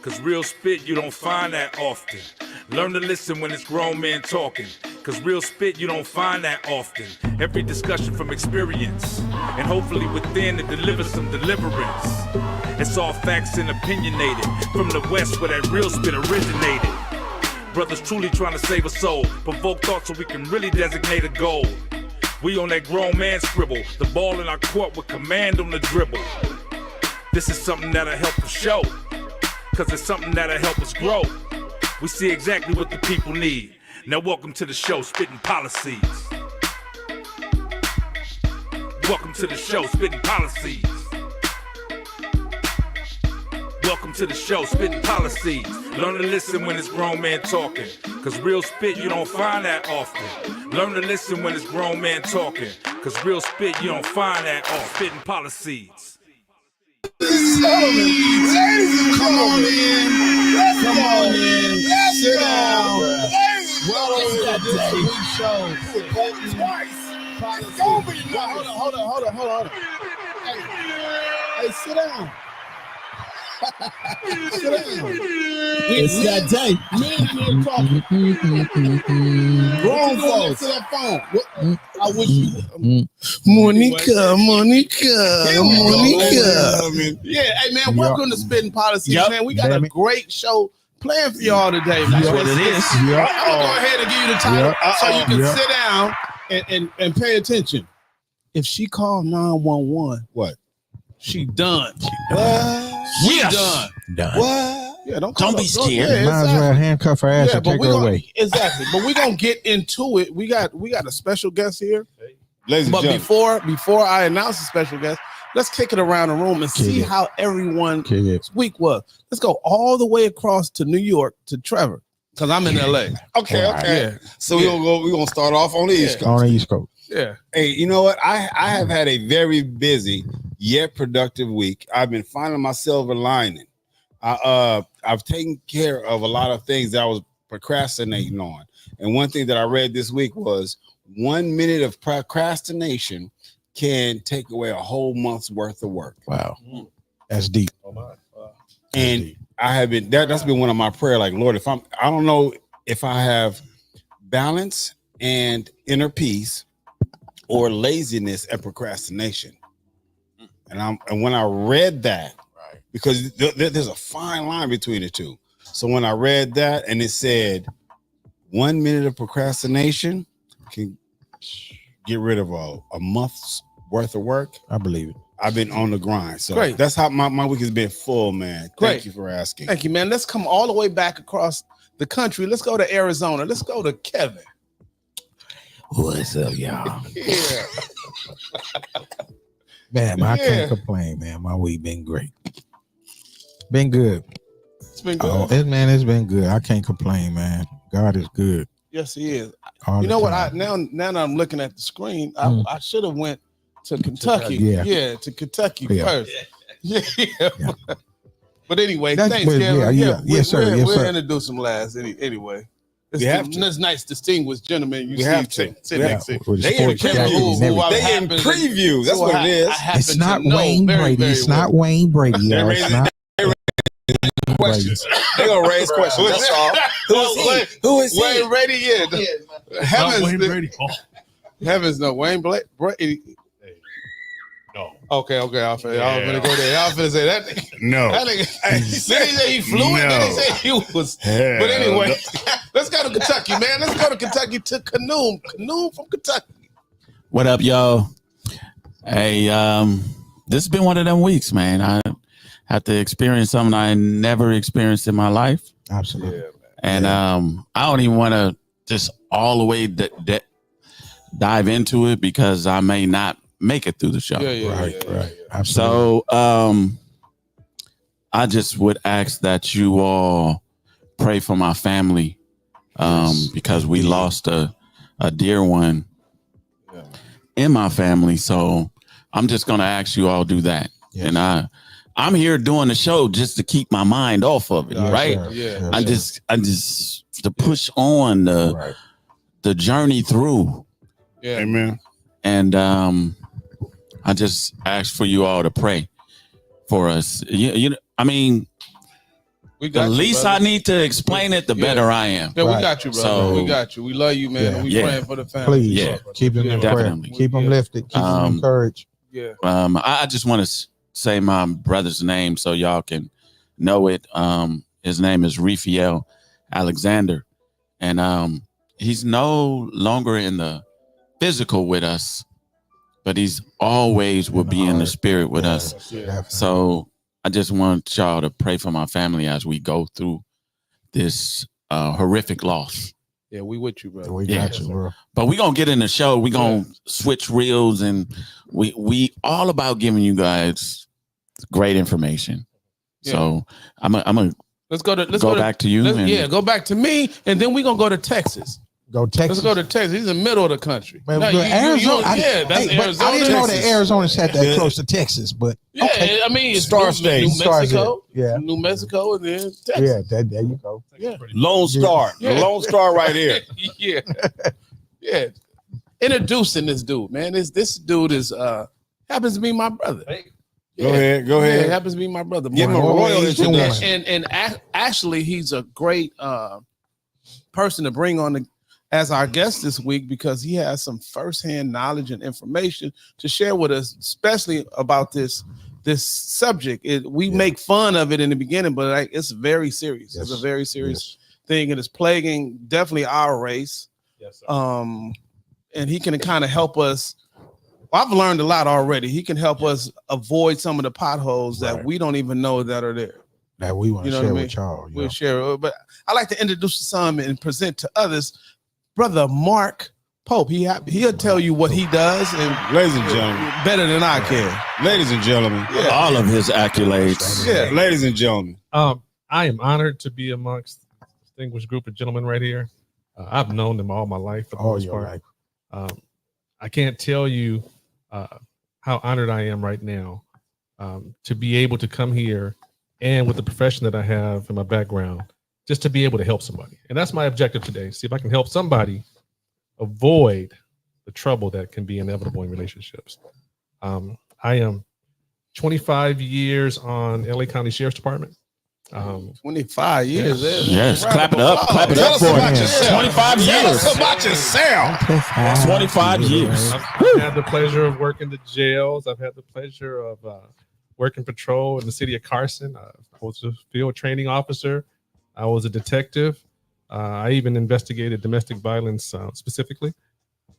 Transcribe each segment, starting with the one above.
Cause real spit you don't find that often. Learn to listen when it's grown men talking. Cause real spit you don't find that often. Every discussion from experience. And hopefully within it delivers some deliverance. It's all facts and opinionated. From the west where that real spit originated. Brothers truly trying to save a soul. Provoke thoughts so we can really designate a goal. We on that grown man scribble. The ball in our court with command on the dribble. This is something that'll help the show. Cause it's something that'll help us grow. We see exactly what the people need. Now welcome to the show, Spitt'n Pollaseedz. Welcome to the show, Spitt'n Pollaseedz. Welcome to the show, Spitt'n Pollaseedz. Learn to listen when it's grown men talking. Cause real spit you don't find that often. Learn to listen when it's grown men talking. Cause real spit you don't find that often. Spitt'n Pollaseedz. Come on in. Come on in. Sit down. Welcome to this week's show. Hold on. Hey, sit down. Sit down. It's that day. Men talking. Grown folks. To that phone. I wish you. Monica. Yeah, hey man, welcome to Spitt'n Pollaseedz, man. We got a great show planned for y'all today, man. That's what it is. I'm gonna go ahead and give you the title so you can sit down and pay attention. If she called 911, what? She done. She done. Done. Yeah, don't be scared. Yeah, Might as well handcuff her ass and take her away. Exactly. But we're gonna get into it. We got a special guest here. But before I announce a special guest, let's kick it around the room and see how everyone's week was. Let's go all the way across to New York to Trevor, because I'm in LA. Okay. Yeah. So we're gonna start off on the East Coast. On the East Coast. Yeah. Hey, you know what? I have had a very busy yet productive week. I've been finding my silver lining. I've taken care of a lot of things that I was procrastinating on. And one thing that I read this week was 1 minute of procrastination can take away a whole month's worth of work. Wow. That's deep. And I have been that's been one of my prayer. Like, Lord, I don't know if I have balance and inner peace or laziness and procrastination. And when I read that, because there's a fine line between the two. So when I read that and it said 1 minute of procrastination can get rid of a month's worth of work, I believe it. I've been on the grind. So Great. That's how my week has been full, man. Great. Thank you for asking. Thank you, man. Let's come all the way back across the country. Let's go to Arizona. Let's go to Kevin. What's up, y'all? Yeah. Man, I can't complain, man. My week been great. Been good. It's been good. It's been good. I can't complain, man. God is good. Yes, he is. All You the know what? time. Now that I'm looking at the screen, I should have went to Kentucky. Yeah. To Kentucky Yeah. first. Yeah. But anyway, That's- thanks, but Kevin. yes, sir. Yes, We'll sir. introduce him last anyway. We have to. This nice, distinguished gentleman. We have to. Sit Yeah, next to. with the They in sports jacket Kevin, and who everything. I They in happen to- previews. That's who what I- it is. I happen It's to not know Wayne very, Brady. very It's well. not Wayne Brady, y'all. It's not Questions. They're gonna raise questions. That's all. Who is he? Wayne Brady, Heavens, Heavens, no. Wayne Brady. No. Okay. Y'all finna go there. Y'all finna say that nigga. No. That nigga. Then he say he flew it. Then he say he was. Hell But anyway, let's go to Kentucky, man. Let's go to Kentucky to Canoom. Canoom from Kentucky. What up, y'all? Hey, this has been one of them weeks, man. I had to experience something I never experienced in my life. absolutely. And I don't even want to just all the way dive into it because I may not make it through the show. Right. Absolutely. So I just would ask that you all pray for my family because we lost a dear one in my family. So I'm just going to ask you all do that. Yes. And I'm here doing the show just to keep my mind off of it, right? Sir. Yeah. I just to push on the journey through. Yeah. Amen. And I just ask for you all to pray for us. You know, I mean, The least I need to explain it, the better I am. Yeah, we got you, brother. So, we got you. We love you, man. We praying for the family. Please, keep them in prayer. Definitely. Keep them lifted. Keep them encouraged. Yeah. I just want to say my brother's name so y'all can know it. His name is Raphael Alexander, and he's no longer in the physical with us, but he's always will be in the spirit with us. So I just want y'all to pray for my family as we go through this horrific loss. Yeah, we with you, brother. We got you, bro. But we're gonna get in the show. We're gonna switch reels, and we all about giving you guys great information. Yeah. So I'm a let's go back to you. Go back to me, and then we're gonna go to Texas. Go Texas. Let's go to Texas. He's in the middle of the country. Man, no, Arizona. that's Arizona. I didn't know that Arizona sat that close to Texas, but I mean, it's Star State. New Mexico. Yeah. New Mexico, and then Texas. Yeah, there you go. Yeah. Lone Star. Yeah. The Lone Star right here. Yeah. Yeah. Introducing this dude, man. This dude is happens to be my brother. Go ahead. Yeah, it happens to be my brother. Give him a royal introduction. And actually, he's a great person to bring on as our guest this week because he has some firsthand knowledge and information to share with us, especially about this subject. We make fun of it in the beginning, but it's very serious. It's a very serious thing, and it's plaguing definitely our race. Yes, sir. And he can kind of help us. Well, I've learned a lot already. He can help us avoid some of the potholes that we don't even know that are there. That we want to share with y'all. We'll share. But I like to introduce some and present to others. Brother Mark Pope, he'll tell you what he does, and ladies and gentlemen, better than I can. Ladies and gentlemen, all of his accolades. Yeah, ladies and gentlemen. I am honored to be amongst a distinguished group of gentlemen right here. I've known them all my life for the most part. I can't tell you how honored I am right now to be able to come here and with the profession that I have in my background, just to be able to help somebody. And that's my objective today. See if I can help somebody avoid the trouble that can be inevitable in relationships. I am 25 years on LA County Sheriff's Department. 25 years. Yes, clap it up. Clap it up for him. 25 years. Tell us about yourself. 25 years. I've had the pleasure of working the jails. I've had the pleasure of working patrol in the city of Carson. I was a field training officer. I was a detective. I even investigated domestic violence specifically.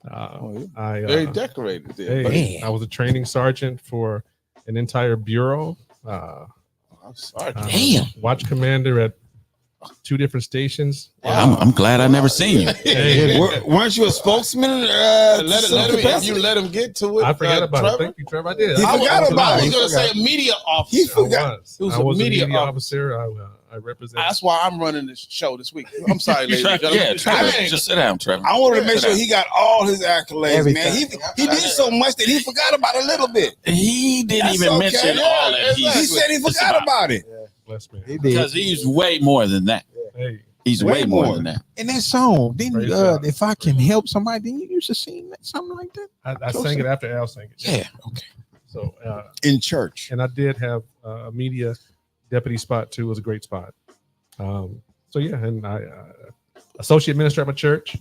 Very decorated there. I was a training sergeant for an entire bureau. Watch commander at 2 different stations. I'm glad I never seen you. Hey, weren't you a spokesman? Let him get to it. I forgot about Trevor. it. Thank you, Trevor. I did. He forgot about I it. was going to say a media officer. He forgot. I was a media officer. I represent. That's why I'm running this show this week. I'm sorry, ladies and gentlemen. Yeah, Trevor, just sit down, Trevor. I wanted to make sure he got all his accolades, man. He did so much that he forgot about a little bit. He didn't even mention all that. He said he forgot about it. Bless me. Because he's way more than that. Hey. He's way more than that. And that song, didn't if I can help somebody, didn't you used to sing that, something like that? I sang it after Al sang it. Yeah. Okay. So in church. And I did have a media deputy spot too. It was a great spot. So yeah, and I associate minister at my church.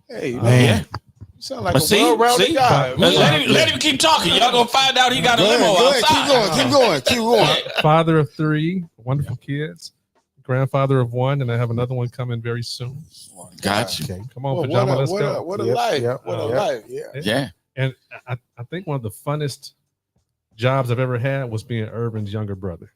Hey, man. You sound like a well-rounded guy. Let him keep talking. Y'all gonna find out he got a limo outside. Keep going. Father of 3 wonderful kids. Grandfather of 1, and I have another one coming very soon. Got you. Okay. Come on, pajama, let's go. What a life. What a life. Yeah. And I think one of the funnest jobs I've ever had was being Irvin's younger brother.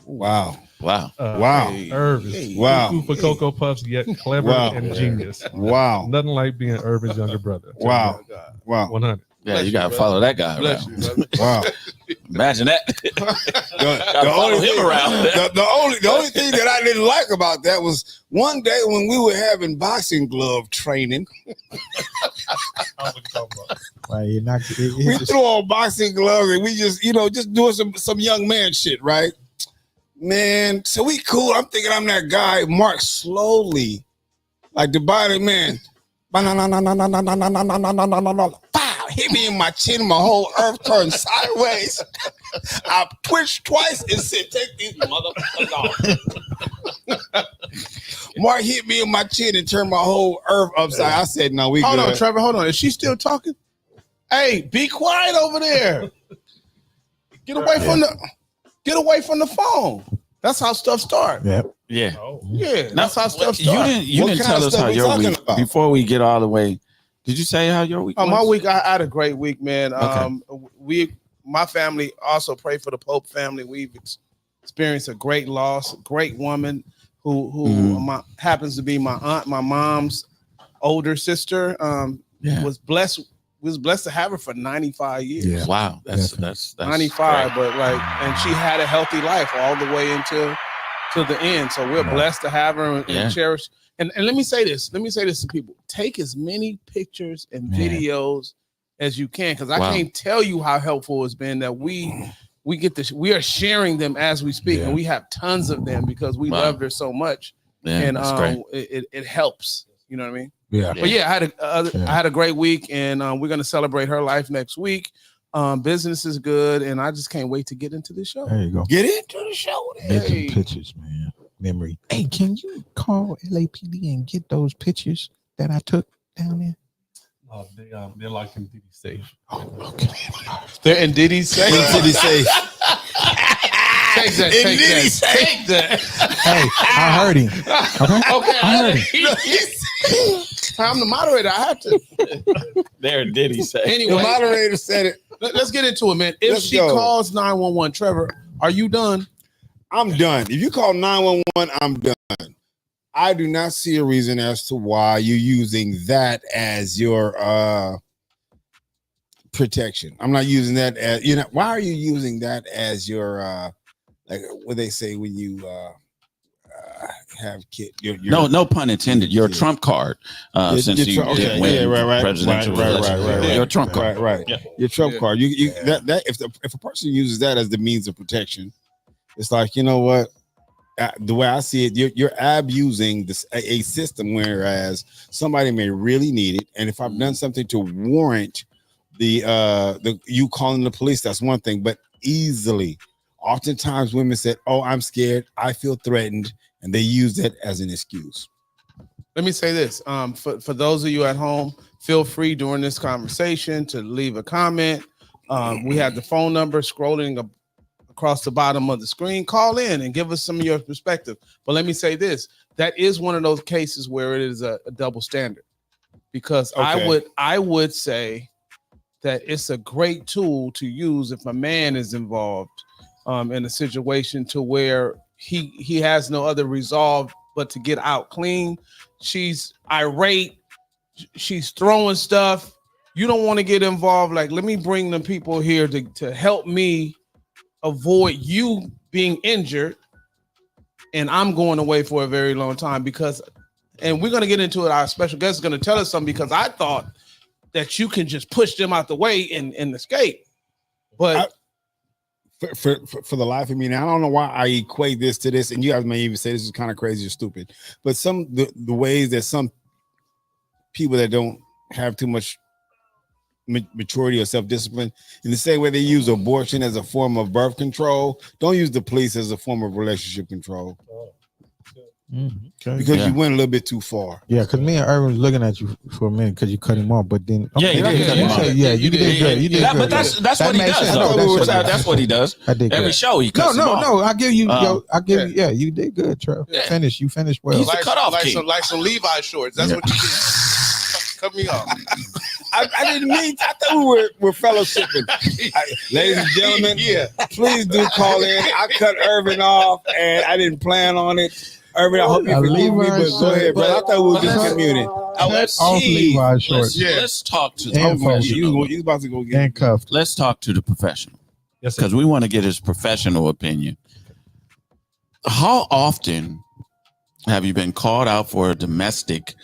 Wow. Wow. Irvin. Wow. Food for Cocoa Puffs, yet clever and genius. Wow. Nothing like being Irvin's younger brother. Wow. Wow. 100. Yeah, you gotta follow that guy around. Wow. Imagine that. The only thing that I didn't like about that was one day when we were having boxing glove training. We threw on boxing gloves and we just doing some young man shit, right? Man, so we cool. I'm thinking I'm that guy. Mark slowly, like the body man, hit me in my chin, my whole earth turned sideways. I twitched twice and said, "Take these motherfuckers off." Mark hit me in my chin and turned my whole earth upside. I said, "No, we Hold good." on, Trevor. Hold on. Is she still talking? Hey, be quiet over there. Get away from the phone. That's how stuff starts. Yeah. Yeah. Yeah, that's how stuff starts. You didn't tell us how your week before we get all the way. Did you say how your week was? My week, I had a great week, man. Okay. My family also pray for the Pope family. We've experienced a great loss, a great woman who happens to be my aunt, my mom's older sister. Was blessed to have her for 95 years. Yeah. Wow, that's 95, great. but and she had a healthy life all the way to the end. So we're blessed to have her and cherish. And let me say this to people: take as many pictures and videos as you can, because I can't tell you how helpful it's been that we are sharing them as we speak, and we have tons of them because we loved her so much, and it helps. You know what I mean? Yeah. But I had a great week, and we're gonna celebrate her life next week. Business is good, and I just can't wait to get into the show. There you go. Get into the show. Get some pictures, man. Memory. Hey, can you call LAPD and get those pictures that I took down there? They're like in Diddy's safe. Oh, okay. They're in Diddy's safe. Diddy's safe. Take that. Hey, I heard him. Okay. I heard him. I'm the moderator. I have to. There, Diddy said. Anyway, The moderator said it. Let's get into it, man. If she calls 911, Trevor, are you done? I'm done. If you call 911, I'm done. I do not see a reason as to why you're using that as your protection. I'm not using that as why are you using that as your like what they say when you have kid? No pun intended. Your trump card. Since you win presidential election. Your trump card. Right. Yeah. Your trump card. You that if a person uses that as the means of protection, it's like, you know what? The way I see it, you're abusing a system, whereas somebody may really need it. And if I've done something to warrant the you calling the police, that's one thing. But oftentimes women said, "Oh, I'm scared. I feel threatened," and they use that as an excuse. Let me say this. For those of you at home, feel free during this conversation to leave a comment. We have the phone number scrolling across the bottom of the screen. Call in and give us some of your perspective. But let me say this: that is one of those cases where it is a double standard, because I would say that it's a great tool to use if a man is involved in a situation to where he has no other resolve but to get out clean. She's irate. She's throwing stuff. You don't want to get involved. Like, let me bring the people here to help me avoid you being injured, and I'm going away for a very long time and we're going to get into it. Our special guest is going to tell us something, because I thought that you can just push them out the way and escape. But for the life of me, now I don't know why I equate this to this, and you guys may even say this is kind of crazy or stupid, but the ways that some people that don't have too much maturity or self-discipline, in the same way they use abortion as a form of birth control, don't use the police as a form of relationship control. Because you went a little bit too far. Yeah, because me and Irvin was looking at you for a minute because you cut him off, but then you did good. You did good. But that's what he does. That's what he does. I did every show. He cuts him off. No. I give you. Yeah, you did good, Trev. Yeah. You finished well. He's a cutoff king. Like some Levi shorts. That's what you did. Cut me off. I didn't mean. I thought we were fellowshipping. Ladies and gentlemen, please do call in. I cut Irvin off, and I didn't plan on it. Irvin, I hope you forgive me, but go ahead, bro. I thought we were just communing. Let's talk to the professional. You about to go get handcuffed. Let's talk to the professional. Yes, because we want to get his professional opinion. How often have you been called out for a domestic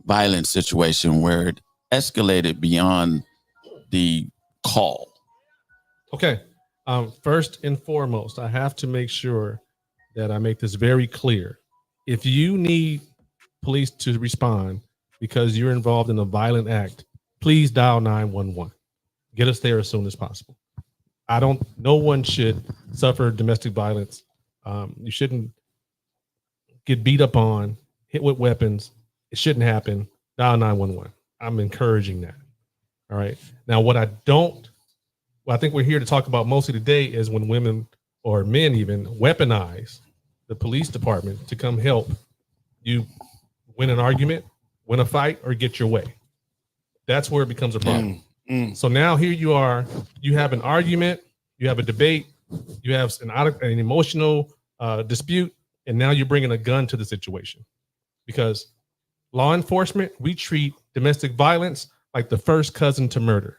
violence situation where it escalated beyond the call? Okay. First and foremost, I have to make sure that I make this very clear. If you need police to respond because you're involved in a violent act, please dial 911. Get us there as soon as possible. No one should suffer domestic violence. You shouldn't get beat up on, hit with weapons. It shouldn't happen. Dial 911. I'm encouraging that. All right. Now, what I think we're here to talk about mostly today is when women or men even weaponize the police department to come help you win an argument, win a fight, or get your way. That's where it becomes a problem. So now here you are, you have an argument, you have a debate, you have an emotional dispute, and now you're bringing a gun to the situation. Because law enforcement, we treat domestic violence like the first cousin to murder.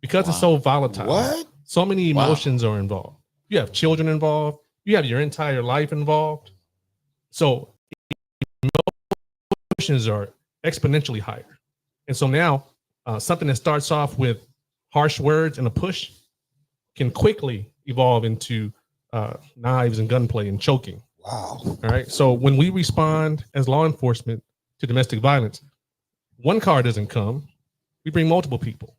Because it's so volatile. What? So many emotions are involved. You have children involved. You have your entire life involved. So emotions are exponentially higher. And so now something that starts off with harsh words and a push can quickly evolve into knives and gunplay and choking. Wow. All right. So when we respond as law enforcement to domestic violence, one car doesn't come. We bring multiple people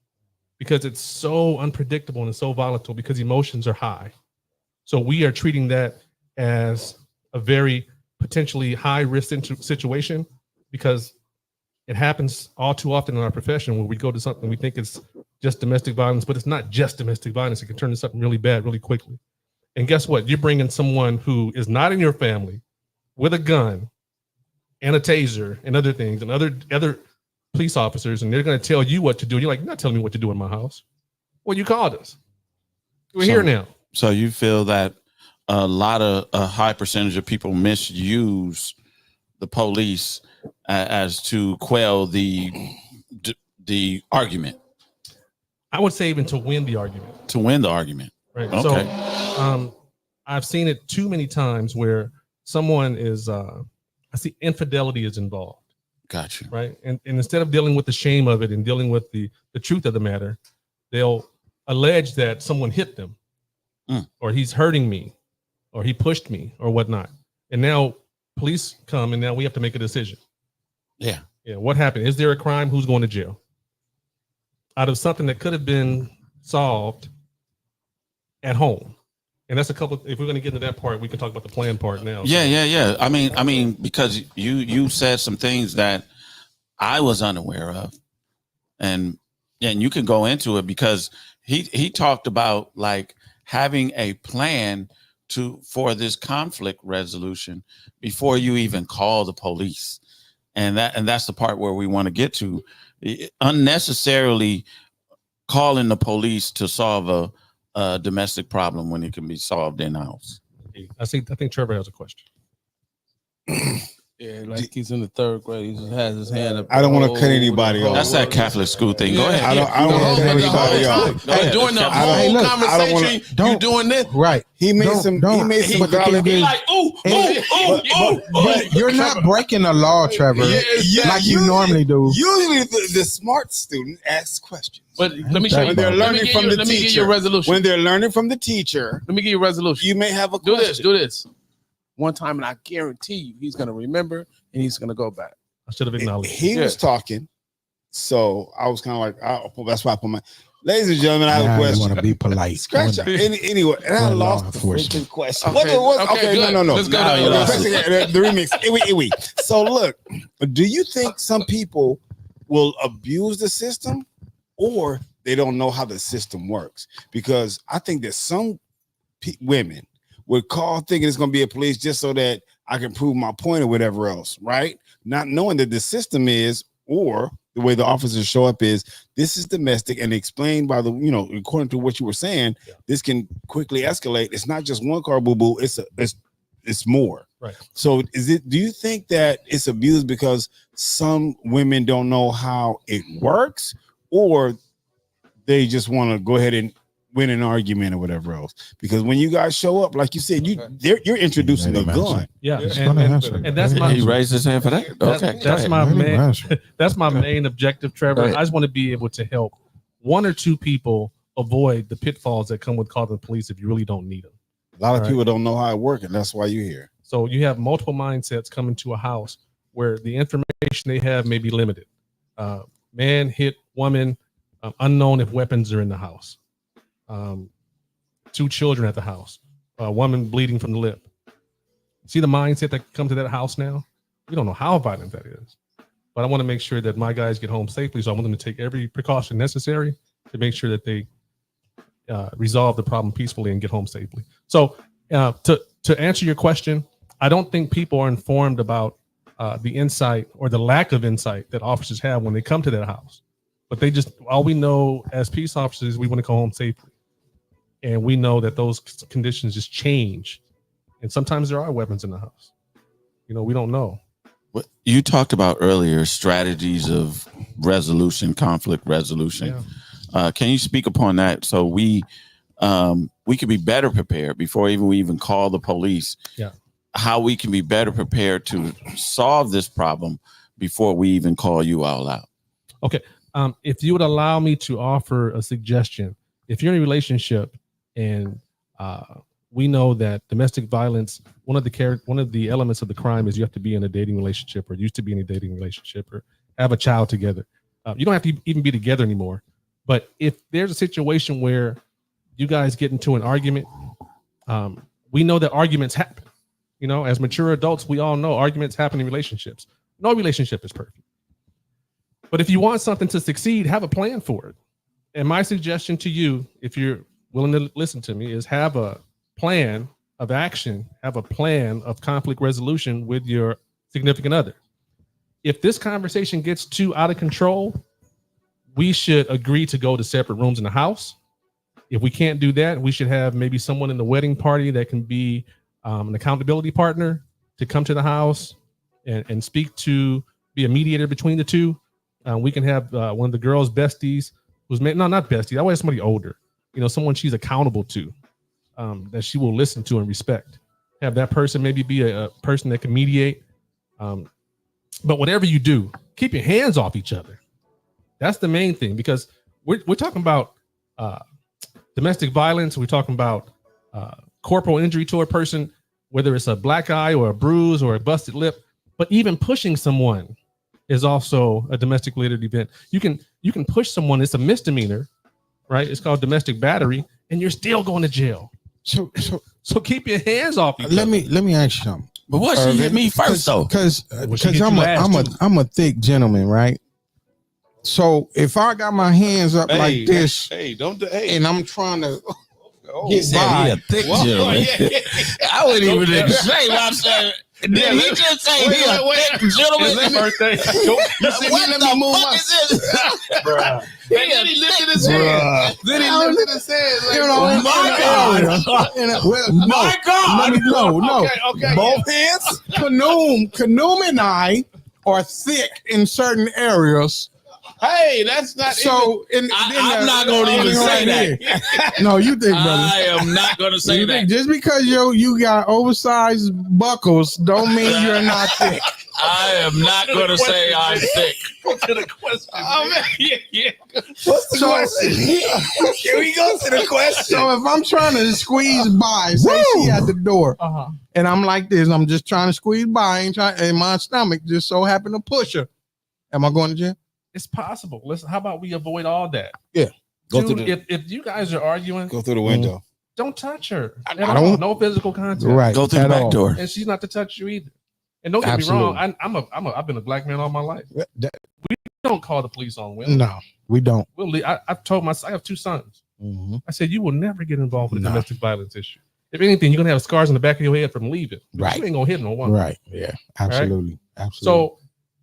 because it's so unpredictable and so volatile because emotions are high. So we are treating that as a very potentially high risk situation because it happens all too often in our profession where we go to something we think it's just domestic violence, but it's not just domestic violence. It can turn into something really bad really quickly. And guess what? You're bringing someone who is not in your family with a gun and a taser and other things and other police officers, and they're going to tell you what to do. You're like, you're not telling me what to do in my house. Well, you called us. We're here now. So you feel that a high percentage of people misuse the police as to quell the argument. I would say even to win the argument. To win the argument. Right. Okay. So I've seen it too many times where someone is I see infidelity is involved. Gotcha. Right. And instead of dealing with the shame of it and dealing with the truth of the matter, they'll allege that someone hit them or he's hurting me or he pushed me or whatnot. And now police come and now we have to make a decision. Yeah. Yeah. What happened? Is there a crime? Who's going to jail? Out of something that could have been solved at home. And that's if we're going to get into that part, we can talk about the plan part now. Yeah. I mean, because you said some things that I was unaware of, and you can go into it because he talked about like having a plan for this conflict resolution before you even call the police, and that's the part where we want to get to. Unnecessarily calling the police to solve a domestic problem when it can be solved in-house. I think Trevor has a question. Yeah, like he's in the third grade. He just has his hand up. I don't want to cut anybody off. That's that Catholic school thing. Go ahead. I don't want to cut anybody off. Hey, during the whole conversation, you doing this? Right. He made some valid. Like, but you're not breaking the law, Trevor, like you normally do. Usually the smart student asks questions. But let me show you. When they're learning from the teacher. Let me give you a resolution. When they're learning from the teacher. Let me give you a resolution. You may have a question. Do this. One time, and I guarantee you he's going to remember and he's going to go back. I should have acknowledged. He was talking, so I was kind of like, that's why I put my. Ladies and gentlemen, I have a question. You want to be polite. Scratch out. Anyway, and I lost the freaking question. Okay, no. Let's go down. The remix. Wait. So look, do you think some people will abuse the system, or they don't know how the system works? Because I think that some women would call thinking it's going to be a police just so that I can prove my point or whatever else, right? Not knowing that the system is, or the way the officers show up is, this is domestic, and explained by the, according to what you were saying, this can quickly escalate. It's not just one car boo-boo, it's more. Right. So do you think that it's abused because some women don't know how it works, or they just want to go ahead and win an argument or whatever else? Because when you guys show up, like you said, you're introducing a gun. Yeah, and that's my. He raised his hand for that. Okay, that's my main objective, Trevor. I just want to be able to help one or two people avoid the pitfalls that come with calling the police if you really don't need them. A lot of people don't know how it works, and that's why you're here. So you have multiple mindsets coming to a house where the information they have may be limited. Man hit woman, unknown if weapons are in the house. 2 children at the house, a woman bleeding from the lip. See the mindset that come to that house now? We don't know how violent that is. But I want to make sure that my guys get home safely. So I want them to take every precaution necessary to make sure that they resolve the problem peacefully and get home safely. So to answer your question, I don't think people are informed about the insight or the lack of insight that officers have when they come to that house. But they just, all we know as peace officers, we want to go home safely. And we know that those conditions just change. And sometimes there are weapons in the house. You know, we don't know. What you talked about earlier, strategies of resolution, conflict resolution. Yeah. Can you speak upon that so we can be better prepared before we even call the police? Yeah. How we can be better prepared to solve this problem before we even call you all out. Okay. If you would allow me to offer a suggestion, if you're in a relationship and we know that domestic violence, one of the elements of the crime is you have to be in a dating relationship or used to be in a dating relationship or have a child together. You don't have to even be together anymore. But if there's a situation where you guys get into an argument, we know that arguments happen. You know, as mature adults, we all know arguments happen in relationships. No relationship is perfect. But if you want something to succeed, have a plan for it. And my suggestion to you, if you're willing to listen to me, is have a plan of action, have a plan of conflict resolution with your significant other. If this conversation gets too out of control, we should agree to go to separate rooms in the house. If we can't do that, we should have maybe someone in the wedding party that can be an accountability partner to come to the house and speak to, be a mediator between the two. We can have one of the girls' besties who's not besties. I want somebody older, you know, someone she's accountable to, that she will listen to and respect. Have that person maybe be a person that can mediate. But whatever you do, keep your hands off each other. That's the main thing, because we're talking about domestic violence. We're talking about corporal injury to a person, whether it's a black eye or a bruise or a busted lip. But even pushing someone is also a domestic related event. You can push someone. It's a misdemeanor, right? It's called domestic battery, and you're still going to jail. So keep your hands off each other. Let me ask you something. But what she hit me first though? Because I'm a thick gentleman, right? So if I got my hands up like this, and I'm trying to get by, a thick gentleman. I wouldn't even say what I'm saying. Did he just say he a thick gentleman? It's his birthday. You see, let me move my. Bruh. And then he lifted his hand. Then he lifted his hand. Like, you know, my God. My God. No. Okay. Both hands. Kanoom and I are thick in certain areas. Hey, that's not so. I'm not going to even say that. No, you think, brother? I am not going to say that. Just because you got oversized buckles, don't mean you're not thick. I am not going to say I'm thick. Go to the question. Oh, man. Yeah. What's the question? Can we go to the question? So if I'm trying to squeeze by, say she at the door, and I'm like this, I'm just trying to squeeze by, and my stomach just so happened to push her. Am I going to jail? It's possible. Listen, how about we avoid all that? Yeah. If you guys are arguing, Go through the window. Don't touch her. I don't. No physical contact. Right. Go through the back door. And she's not to touch you either. And don't get me wrong. I've been a black man all my life. We don't call the police on women. No, we don't. I've told I have 2 sons. Mm-hmm. I said, you will never get involved with a domestic violence issue. If anything, you're going to have scars on the back of your head from leaving. Right. You ain't going to hit no one. Right. Yeah. Absolutely. Right? Absolutely.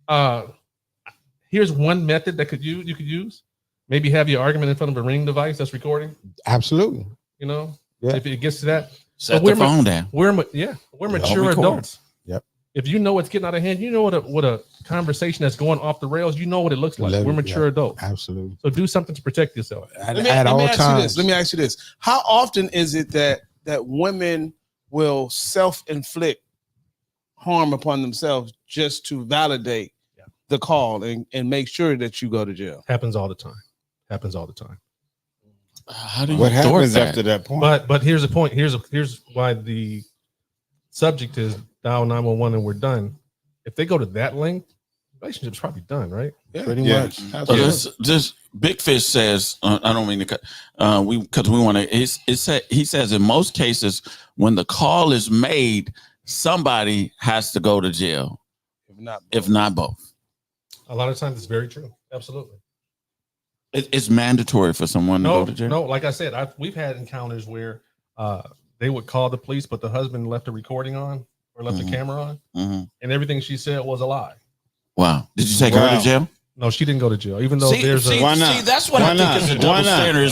So, here's one method that you could use. Maybe have your argument in front of a ring device that's recording. Absolutely. You know, yeah. If it gets to that, set the phone down. We're mature adults. Yep. If you know it's getting out of hand, you know what a conversation that's going off the rails. You know what it looks like. We're mature adults. Absolutely. So do something to protect yourself. Let me ask you this. How often is it that women will self-inflict harm upon themselves just to validate the call and make sure that you go to jail? Happens all the time. How do you What happens that? after that point? But here's the point. Here's why the subject is dial 911 and we're done. If they go to that length, relationship's probably done, right? Yeah, pretty much. So just Big Fish says, I don't mean to cut. Because we want to. He says in most cases when the call is made, somebody has to go to jail. If not both. A lot of times it's very true. Absolutely. It's mandatory for someone to go to jail. No, like I said, we've had encounters where they would call the police, but the husband left a recording on or left the camera on, and everything she said was a lie. Wow. Did you take her to jail? No, she didn't go to jail. Even though why not? See, that's what I think is a double standard.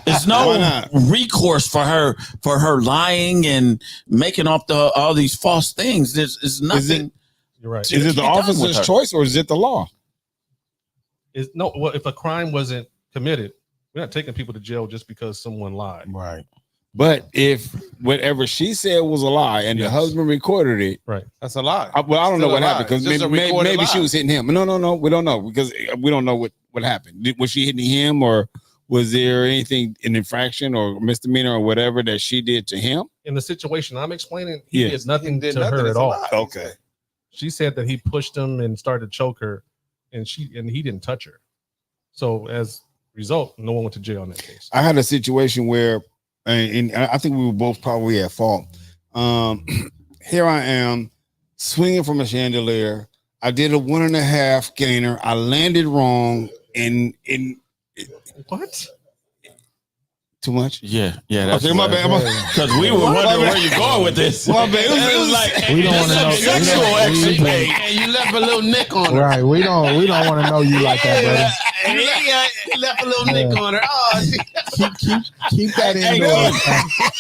There's no recourse for her lying and making up all these false things. There's nothing. You're right. Is it the officer's choice or is it the law? Well, if a crime wasn't committed, we're not taking people to jail just because someone lied. Right. But if whatever she said was a lie and the husband recorded it, right, that's a lie. I don't know what happened because maybe she was hitting him. No, we don't know because we don't know what happened. Was she hitting him or was there anything, an infraction or misdemeanor or whatever that she did to him? In the situation I'm explaining, he did nothing to her at all. Okay. She said that he pushed him and started to choke her, and he didn't touch her. So as a result, no one went to jail in that case. I had a situation where, and I think we were both probably at fault. Here I am swinging from a chandelier. I did a 1.5 gainer. I landed wrong in what? Too much? Yeah. That's okay, my bad. Because we were wondering where you're going with this. My bad. It was like we don't want to know sexual escapade, and you left a little nick on her. Right. We don't want to know you like that, brother. And he left a little nick on her. Oh, keep that indoors.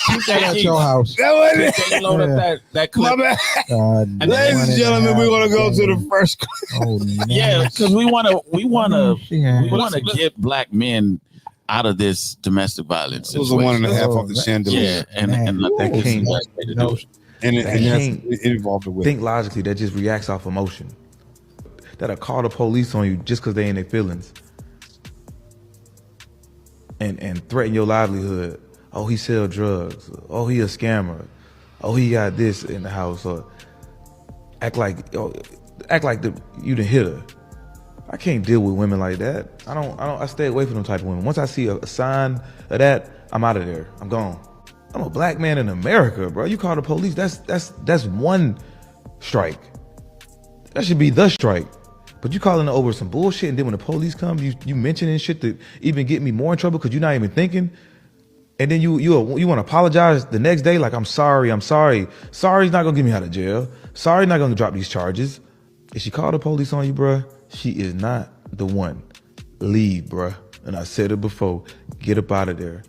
Keep that at your house. That clip. My bad. Ladies and gentlemen, we're gonna go to the first. Yeah, because we want to get black men out of this domestic violence. It was a 1.5 off the chandelier. Yeah, and let that get some best way to do it. And it involved with. Think logically, that just reacts off emotion. That'll call the police on you just because they in their feelings. And threaten your livelihood. Oh, he sell drugs. Oh, he a scammer. Oh, he got this in the house. Or act like you done hit her. I can't deal with women like that. I stay away from them type of women. Once I see a sign of that, I'm out of there. I'm gone. I'm a black man in America, bro. You call the police, that's one strike. That should be the strike. But you calling over some bullshit, and then when the police come, you mentioning shit to even get me more in trouble because you're not even thinking. And then you want to apologize the next day like, I'm sorry. Sorry's not gonna get me out of jail. Sorry's not gonna drop these charges. If she called the police on you, bruh, she is not the one. Leave, bruh. And I said it before, get up out of there.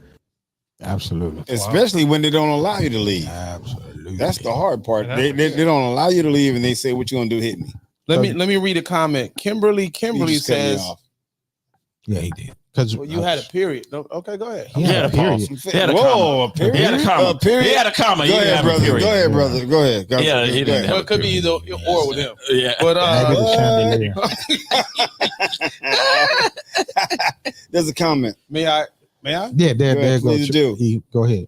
Absolutely. Especially when they don't allow you to leave. Absolutely. That's the hard part. They don't allow you to leave and they say, what you gonna do, hit me? Let me read a comment. Kimberly says, yeah, he did. Because you had a period. Okay, go ahead. He had a pause. He had a comma. He had a comma. He had a comma. Go ahead, brother. Go ahead. Yeah, he didn't. Well, it could be either or with him. Yeah, but maybe the chandelier. There's a comment. May I? Yeah, there goes. Go ahead.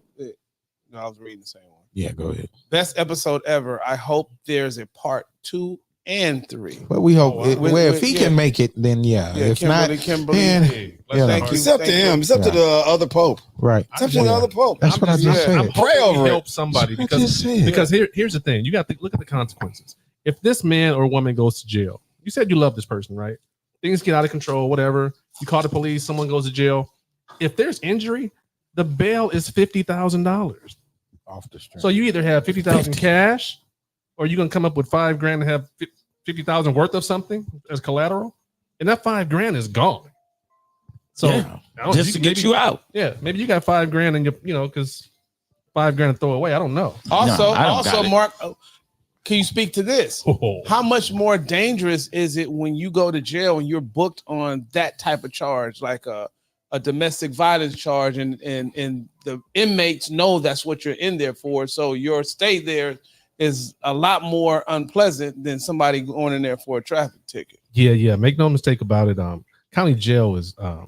No, I was reading the same one. Yeah, go ahead. Best episode ever. I hope there's a part 2 and 3. Well, we hope. If he can make it, then yeah. If Kimberly, not, thank you. It's up to him. It's up to the other pope. Right. It's up to the other pope. That's what I just said. I'm pray over it. Help somebody because here's the thing. You got to look at the consequences. If this man or woman goes to jail, you said you love this person, right? Things get out of control, whatever. You call the police, someone goes to jail. If there's injury, the bail is $50,000 off the street. So you either have $50,000 cash, or you're gonna come up with $5,000 and have $50,000 worth of something as collateral, and that $5,000 is gone. So just to get you out. Yeah, maybe you got $5,000 and because $5,000 to throw away. I don't know. Also, Mark, can you speak to this? How much more dangerous is it when you go to jail and you're booked on that type of charge, like a domestic violence charge, and the inmates know that's what you're in there for, so your stay there is a lot more unpleasant than somebody going in there for a traffic ticket. Yeah. Make no mistake about it. County jail is a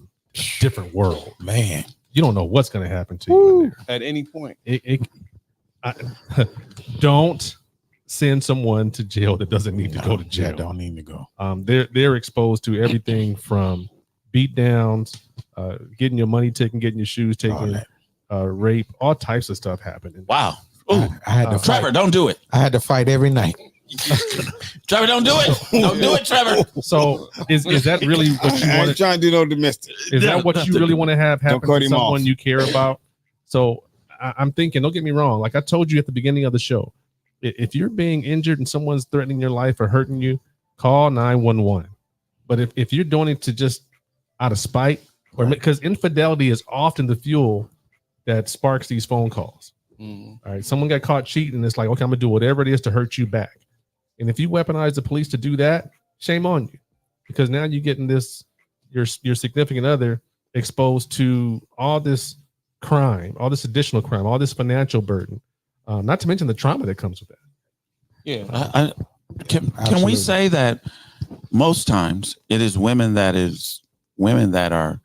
different world, man. You don't know what's going to happen to you in there at any point. Don't send someone to jail that doesn't need to go to jail. Don't need to go. They're exposed to everything from beat downs, getting your money taken, getting your shoes taken, rape, all types of stuff happening. Wow. I had to Trevor, don't do it. I had to fight every night. Trevor, don't do it. Don't do it, Trevor. So is that really what you I want? ain't trying to do no domestic. Is that what you really want to have happen to someone you care about? So I'm thinking, don't get me wrong. Like I told you at the beginning of the show, if you're being injured and someone's threatening your life or hurting you, call 911. But if you're doing it to just out of spite, or because infidelity is often the fuel that sparks these phone calls. All right, someone got caught cheating, and it's like, okay, I'm gonna do whatever it is to hurt you back. And if you weaponize the police to do that, shame on you, because now you're getting this your significant other exposed to all this crime, all this additional crime, all this financial burden, not to mention the trauma that comes with that. Yeah, can we say that most times it is women that are.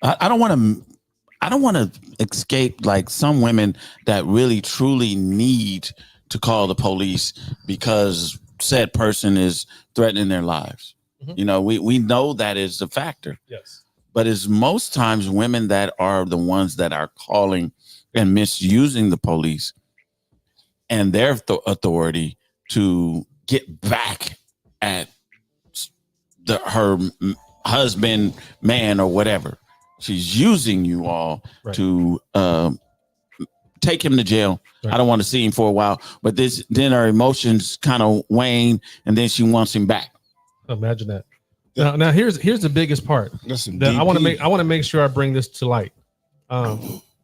I don't want to escape like some women that really truly need to call the police because said person is threatening their lives. Mm-hmm. You know, we know that is a factor. Yes. But it's most times women that are the ones that are calling and misusing the police and their authority to get back at her husband, man, or whatever. She's using you all to take him to jail. Right. I don't want to see him for a while, but then her emotions kind of wane, and then she wants him back. Imagine that. Now here's the biggest part. That I want to make sure I bring this to light.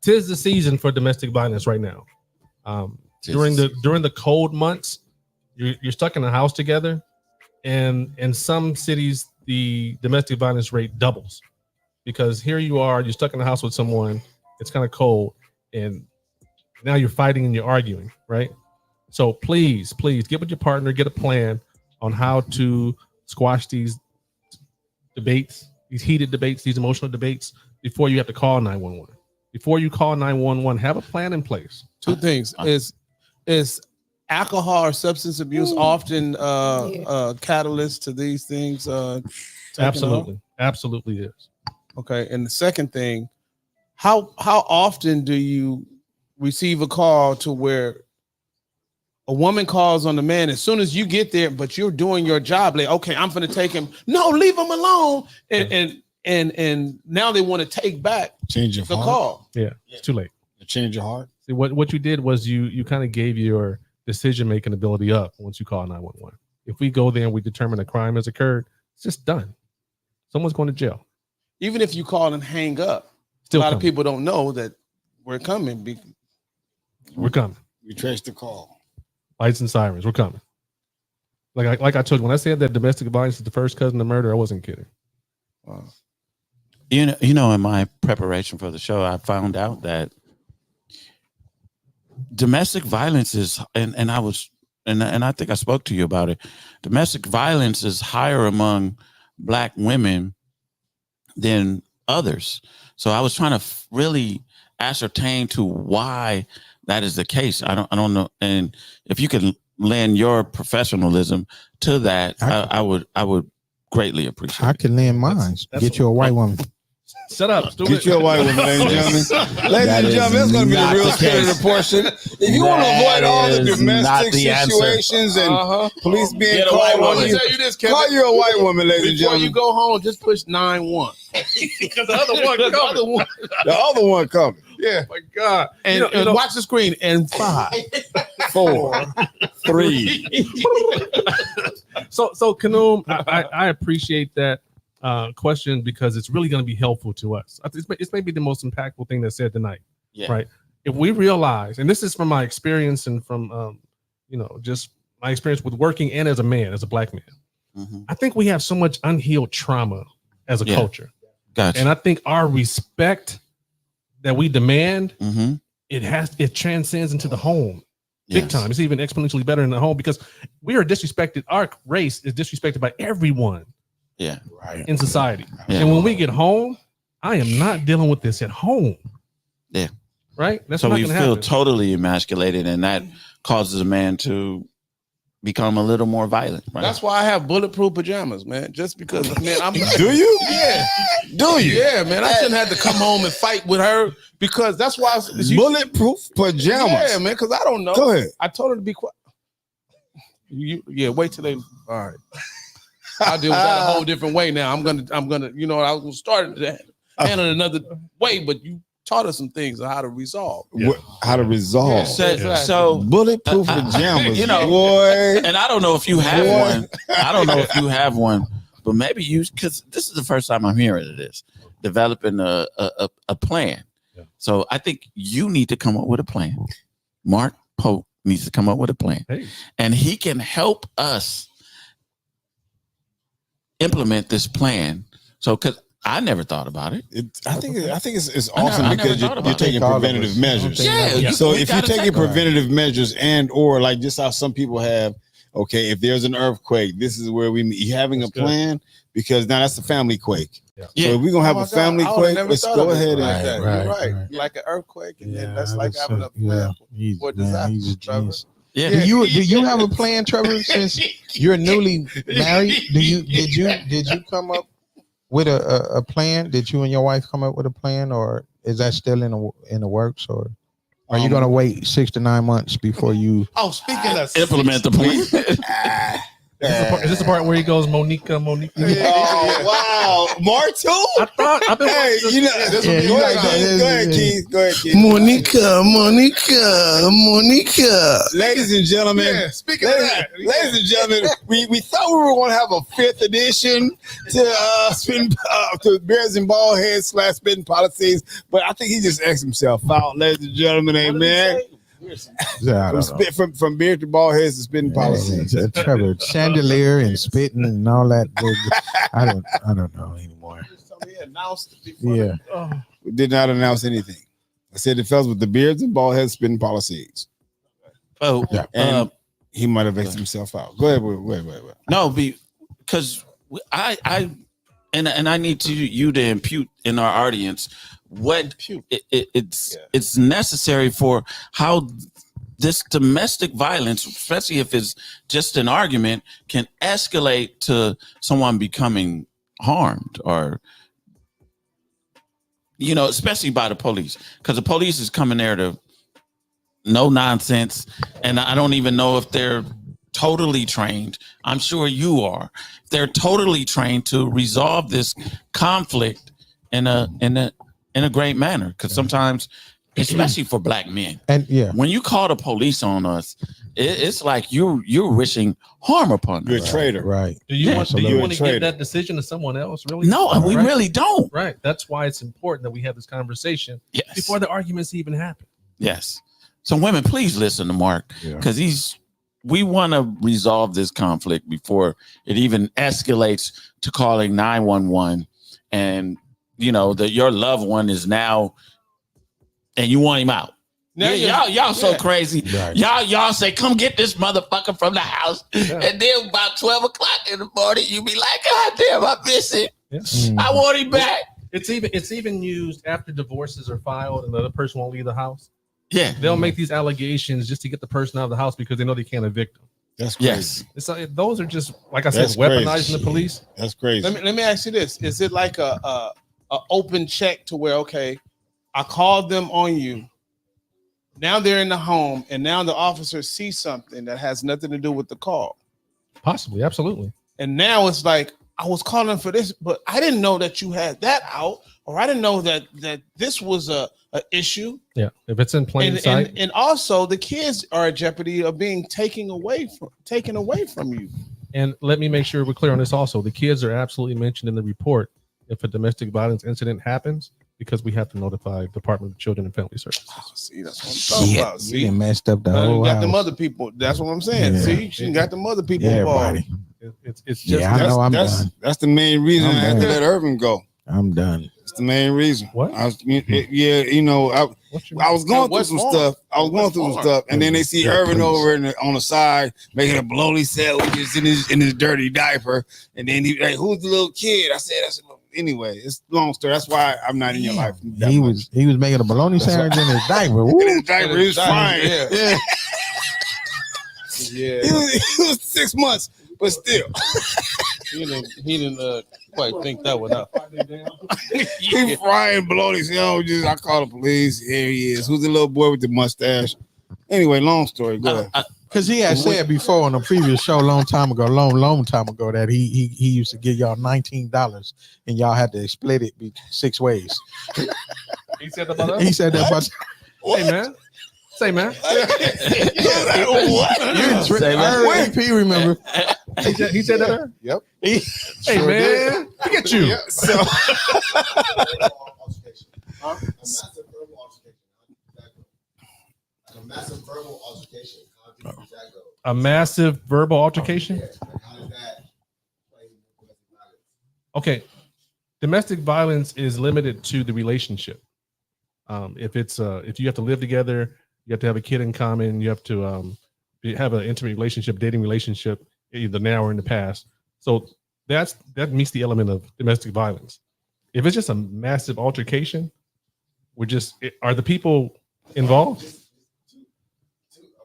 Tis the season for domestic violence right now. During the cold months, you're stuck in a house together, and in some cities the domestic violence rate doubles. Because here you are, you're stuck in the house with someone, it's kind of cold, and now you're fighting and you're arguing, right? So please get with your partner, get a plan on how to squash these debates, these heated debates, these emotional debates before you have to call 911. Before you call 911, have a plan in place. Two things. Is alcohol or substance abuse often catalyst to these things? Absolutely is. Okay, and the second thing, how often do you receive a call to where a woman calls on the man as soon as you get there, but you're doing your job, like, okay, I'm gonna take him. No, leave him alone. And now they want to take back the call. Yeah, it's too late. Change your heart. See, what you did was you kind of gave your decision making ability up once you call 911. If we go there and we determine a crime has occurred, it's just done. Someone's going to jail. Even if you call and hang up, still a lot coming. of people don't know that we're coming. We're coming. We trace the call. Lights and sirens. We're coming. Like I told you, when I said that domestic violence is the first cousin to murder, I wasn't kidding. Wow. You know, in my preparation for the show, I found out that domestic violence is, and I think I spoke to you about it. Domestic violence is higher among Black women than others. So I was trying to really ascertain to why that is the case. I don't know. And if you can lend your professionalism to that, I would greatly appreciate it. I can lend mine. Get you a white woman. Shut up. Get you a white woman, ladies and gentlemen. Ladies and gentlemen, that's going to be the real scary portion. If you want to avoid all the domestic situations and police being called on you, call you a white woman, ladies and gentlemen. Before you go home, just push 9-1. Because the other one coming. Yeah. Oh my God. And watch the screen. And 5, 4, 3. So Kanoom, I appreciate that question because it's really going to be helpful to us. It's maybe the most impactful thing that's said tonight. Yeah. Right. If we realize, and this is from my experience and from just my experience with working and as a man, as a Black man, mm-hmm. I think we have so much unhealed trauma as a culture. Gotcha. And I think our respect that we demand, mm-hmm. it transcends into the home. Big time. It's even exponentially better in the home because we are disrespected. Our race is disrespected by everyone. Yeah, right. In society. Yeah. And when we get home, I am not dealing with this at home. Yeah. Right? That's so we feel totally emasculated, and that causes a man to become a little more violent. Right? That's why I have bulletproof pajamas, man. Just because, man, I'm. Do you? Yeah. Do you? Yeah, man. I shouldn't have to come home and fight with her because that's why. Bulletproof pajamas. Yeah, man. Because I don't know. Go ahead. I told her to be quiet. Wait till they. All right. I'll deal with that a whole different way now. I'm gonna. You know, I was gonna start to handle it another way, but you taught us some things on how to resolve. Yeah. How to resolve. So bulletproof pajamas, you know, boy. And I don't know if you have one. I don't know if you have one, but maybe you, because this is the first time I'm hearing of this, developing a plan. Yeah. So I think you need to come up with a plan. Mark Pope needs to come up with a plan, and he can help us implement this plan. So, because I never thought about it. I think it's awesome because you're taking preventative measures. Yeah. So if you're taking preventative measures and or like just how some people have, okay, if there's an earthquake, this is where we meet. Having a plan because now that's a family quake. Yeah. So if we're gonna have a family quake, let's go ahead and right. Like an earthquake, and then that's like having a plan for disaster. Yeah. Do you have a plan, Trevor? Since you're newly married, did you come up with a plan? Did you and your wife come up with a plan, or is that still in the works, or are you going to wait 6 to 9 months before you? Oh, speaking of implement the plan. Is this the part where he goes, Monica? Oh, wow. More too? I've been you know, go ahead, Keith. Monica. Ladies and gentlemen, speaking of that. Ladies and gentlemen, we thought we were going to have a 5th edition to Bears and Ballheads / Spitt'n Pollaseedz, but I think he just asked himself out, ladies and gentlemen. Amen. From beard to ball heads to Spitt'n Pollaseedz. Trevor, chandelier and spitting and all that. I don't know anymore. We did not announce anything. I said it fell with the beards and ball heads, Spitt'n Pollaseedz. Oh, yeah. And he might have asked himself out. Go ahead. Wait. No, because I need you to impute in our audience what it's necessary for how this domestic violence, especially if it's just an argument, can escalate to someone becoming harmed or, you know, especially by the police, because the police is coming there to no nonsense. And I don't even know if they're totally trained. I'm sure you are. They're totally trained to resolve this conflict in a great manner, because sometimes, especially for black men, and when you call the police on us, it's like you're wishing harm upon us. You're a traitor, right? Do you want to give that decision to someone else? Really? No, we really don't. Right. That's why it's important that we have this conversation before the arguments even happen. Yes. So women, please listen to Mark, because we want to resolve this conflict before it even escalates to calling 911 and you know that your loved one is now, and you want him out. Now y'all so crazy. Right. Y'all say, come get this motherfucker from the house, and then about 12 o'clock in the morning, you be like, God damn, I miss him. I want him back. It's even used after divorces are filed and the other person won't leave the house. Yeah, they'll make these allegations just to get the person out of the house because they know they can't evict them. That's crazy. Yes. Those are just, like I said, weaponizing the police. That's crazy. Let me ask you this: is it like a open check to where, okay, I called them on you. Now they're in the home, and now the officer sees something that has nothing to do with the call. Possibly, absolutely. And now it's like, I was calling for this, but I didn't know that you had that out, or I didn't know that this was a issue. Yeah, if it's in plain sight. And also the kids are at jeopardy of being taken away from you. And let me make sure we're clear on this also. The kids are absolutely mentioned in the report if a domestic violence incident happens, because we have to notify Department of Children and Family Services. Oh, see, that's what I'm talking about. See, you messed up the whole got them other people. That's what I'm saying. Yeah. See, she got them other people involved. It's just I know I'm done. That's the main reason I had to let Irvin go. I'm done. It's the main reason. What? I was going through some stuff. And then they see Irvin over on the side making a bologna sandwiches in his dirty diaper. And then he like, who's the little kid? I said, anyway, it's a long story. That's why I'm not in your life. He was making a bologna sandwich in his diaper. In his diaper, he was fine. Yeah. Yeah. It was 6 months, but still. He didn't quite think that one up. He frying bologna. I call the police. Here he is. Who's the little boy with the mustache? Anyway, long story. Go ahead. Because he had said before on a previous show, long time ago, that he used to give y'all $19 and y'all had to split it 6 ways. He said that about us? He said that about. Hey, man. Say, man. What? I heard P remember. He said that? Yep. Hey, Sure man. Look at you. Yeah. So A massive verbal altercation. How deep does that go? A massive verbal altercation? Yeah, like how does that play with domestic violence? Okay. Domestic violence is limited to the relationship. If you have to live together, you have to have a kid in common, you have to have an intimate relationship, dating relationship, either now or in the past. So that meets the element of domestic violence. If it's just a massive altercation, are the people involved? A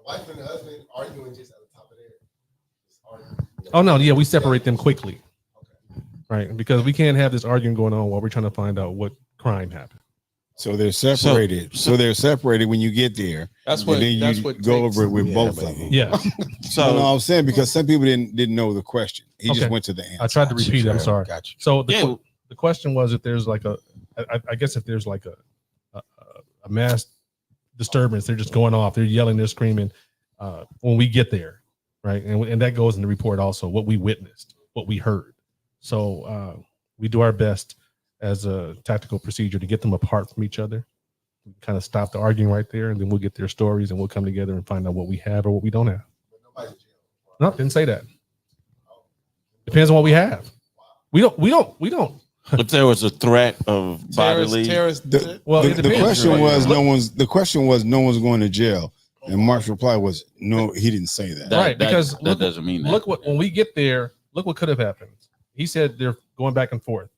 wife and a husband arguing just at the top of their just arguing. Oh no, yeah, we separate them quickly, right? Because we can't have this arguing going on while we're trying to find out what crime happened. So they're separated. So they're separated when you get there. That's and what. then That's you what go takes- over it with Yeah, both baby. of them. Yeah, So no, I'm saying because some people didn't know the question. He just Okay. went to the answer. I tried to repeat it. I'm sorry. Got you. So Yeah. the question was if there's like I guess if there's like a mass disturbance, they're just going off, they're yelling, they're screaming when we get there, right? And that goes in the report also, what we witnessed, what we heard. So we do our best as a tactical procedure to get them apart from each other, kind of stop the arguing right there, and then we'll get their stories and we'll come together and find out what we have or what we don't have. No, didn't say that. Depends on what we have. We don't. If there was a threat of bodily, Well, it The depends. question was no one's going to jail. And Mark's reply was no, he didn't say that. Right, because that look- doesn't mean that. Look when we get there, look what could have happened. He said they're going back and forth.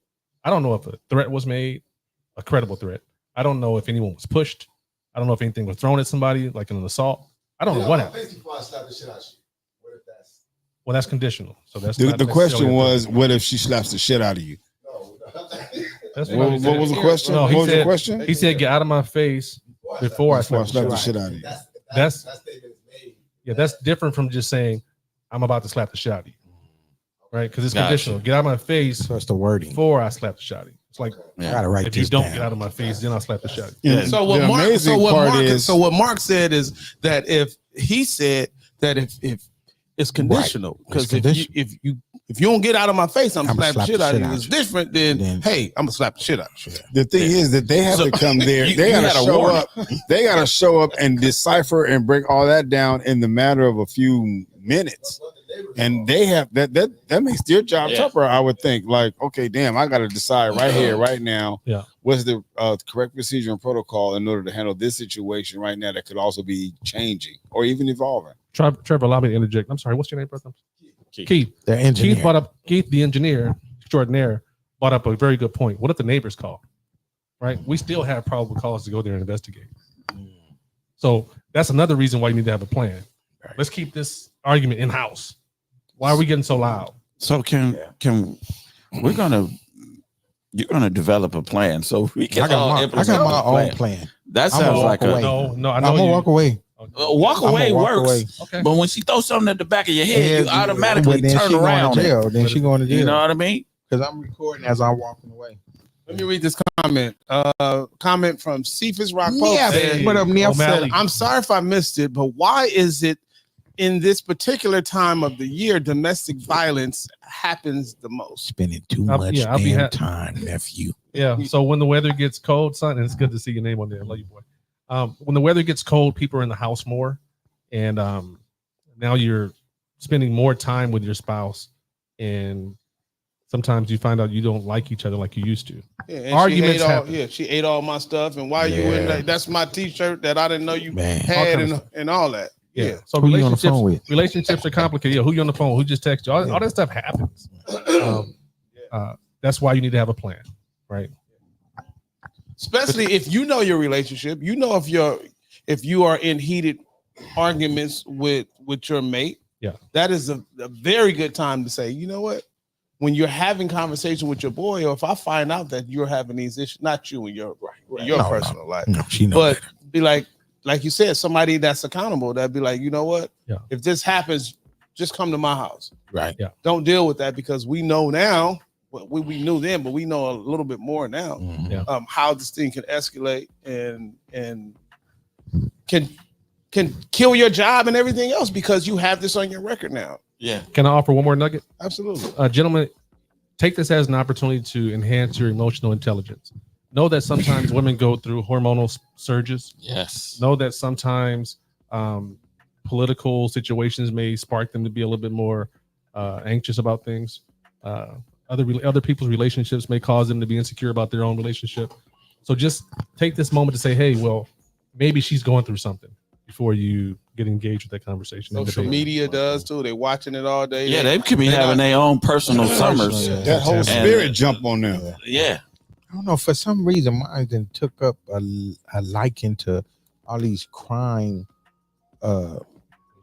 I don't know if a threat was made, a credible threat. I don't know if anyone was pushed. I don't know if anything was thrown at somebody, like an assault. I don't know what happened. Basically, I slapped the shit out of you. What if that's Well, that's conditional. So that's The not question necessarily- was, what if she slaps the shit out of you? no? That's What, he what was the said. question? No, What he was the said- question? He said, "Get out of my face before I Before I slap slap you." the shit out of you. That's- that statement is made. Yeah, that's different from just saying, "I'm about to slap the shit out of you," right? Because it's Gotcha. conditional. Get out of my face So that's the wording. before I slap the shit out of you. It's like Yeah. Gotta write if you this don't down. get out of my face, then I'll slap the shit out of you. Yeah. So what The Mark? amazing So what part Mark? is- So what Mark said is that if he said that if it's conditional, because It's conditional. if you don't get out of my face, I'm I'ma slap the slap shit the out of shit you. out It's you. different than Then- hey, I'm gonna slap the shit out of you. The thing is that they have to come there. They you gotta had a show warning. up. They gotta show up and decipher and break all that down in the matter of a few minutes. And they have that makes their job Yeah. tougher, I would think. Like, okay, damn, I gotta decide right here, right now. Yeah. What's the correct procedure and protocol in order to handle this situation right now that could also be changing or even evolving. Trevor, allow me to interject. I'm sorry. What's your name, brother? Keith. They're engineer. Keith, the engineer extraordinaire, brought up a very good point. What if the neighbors call? Right? We still have probable cause to go there and investigate. So that's another reason why you need to have a plan. Let's keep this argument in house. Why are we getting so loud? So you're gonna develop a plan so we can I got all my implement own the plan. plan. That I'ma sounds walk like away. No, I I'm know gonna you. walk away. walk I'ma away walk works. away. Okay. But when she throws something at the back of your head, you But automatically then turn she around. Going to jail. Then she going to You jail. know what I mean? Because I'm recording as I'm walking away. Let me read this comment. Comment from Cephas Rock Pope. Yeah, said, what up, Neil? O'Malley. I'm sorry if I missed it, but why is it in this particular time of the year domestic violence happens the most? Spending too I'll- much yeah, I'll be damn ha- time, nephew. Yeah. So when the weather gets cold, son, and it's good to see your name on there. I love you, boy. When the weather gets cold, people are in the house more, and now you're spending more time with your spouse, and sometimes you find out you don't like each other like you used to. Yeah, and Arguments she ate all, happen. yeah, she ate all my stuff, and why you in Yeah. that? That's my T-shirt that I didn't know you Man. had, kind of and all that. Yeah. So Who you on the phone with? relationships are complicated. Yeah, who you on the phone? Who just texted you? All that stuff happens. That's why you need to have a plan, right? Especially if you know your relationship, you know if you are in heated arguments with your mate, that is a very good time to say, you know what? When you're having conversation with your boy, or if I find out that you're having these issues, not you in your personal life, but be like you said, somebody that's accountable, that'd be like, you know what? Yeah. If this happens, just come to my house. Right. Yeah. Don't deal with that, because we know now, we knew then, but we know a little bit more now, how this thing can escalate and can kill your job and everything else, because you have this on your record now. Yeah. Can I offer one more nugget? Absolutely. Gentlemen, take this as an opportunity to enhance your emotional intelligence. Know that sometimes women go through hormonal surges. Yes. Know that sometimes political situations may spark them to be a little bit more anxious about things. Other people's relationships may cause them to be insecure about their own relationship. So just take this moment to say, hey, well, maybe she's going through something, before you get engaged with that conversation. Social media does too. They watching it all day. Yeah, they could be having their own personal summers. That whole spirit jump on them. Yeah. I don't know. For some reason, mine then took up a liking to all these crime. You're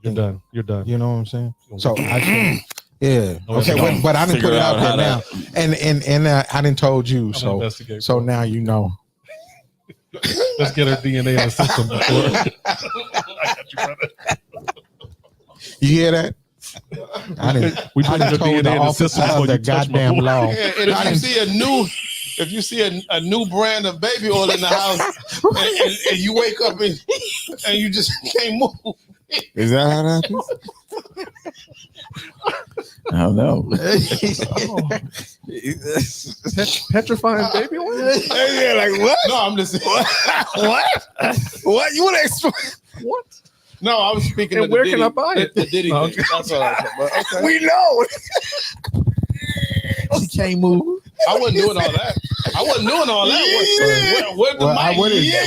done. You're done. You know what I'm saying? So I think, yeah. Okay, but I didn't put it out there now, and I didn't told you. So now you know. Let's get her DNA in the system before. I got you, brother. You hear that? I didn't. We put your DNA in the system before you touch my goddamn law. Yeah, and if you see a new brand of baby oil in the house, and you wake up and you just can't move. Is that how that happens? I don't know. Petrifying baby oil? Yeah, like what? No, I'm just saying. What? You want to explain? What? No, I was speaking. And where can I buy it? The Diddy Okay. thing. That's all I said. But okay. We know. She can't move. I wasn't doing all that. What the mic? Yeah,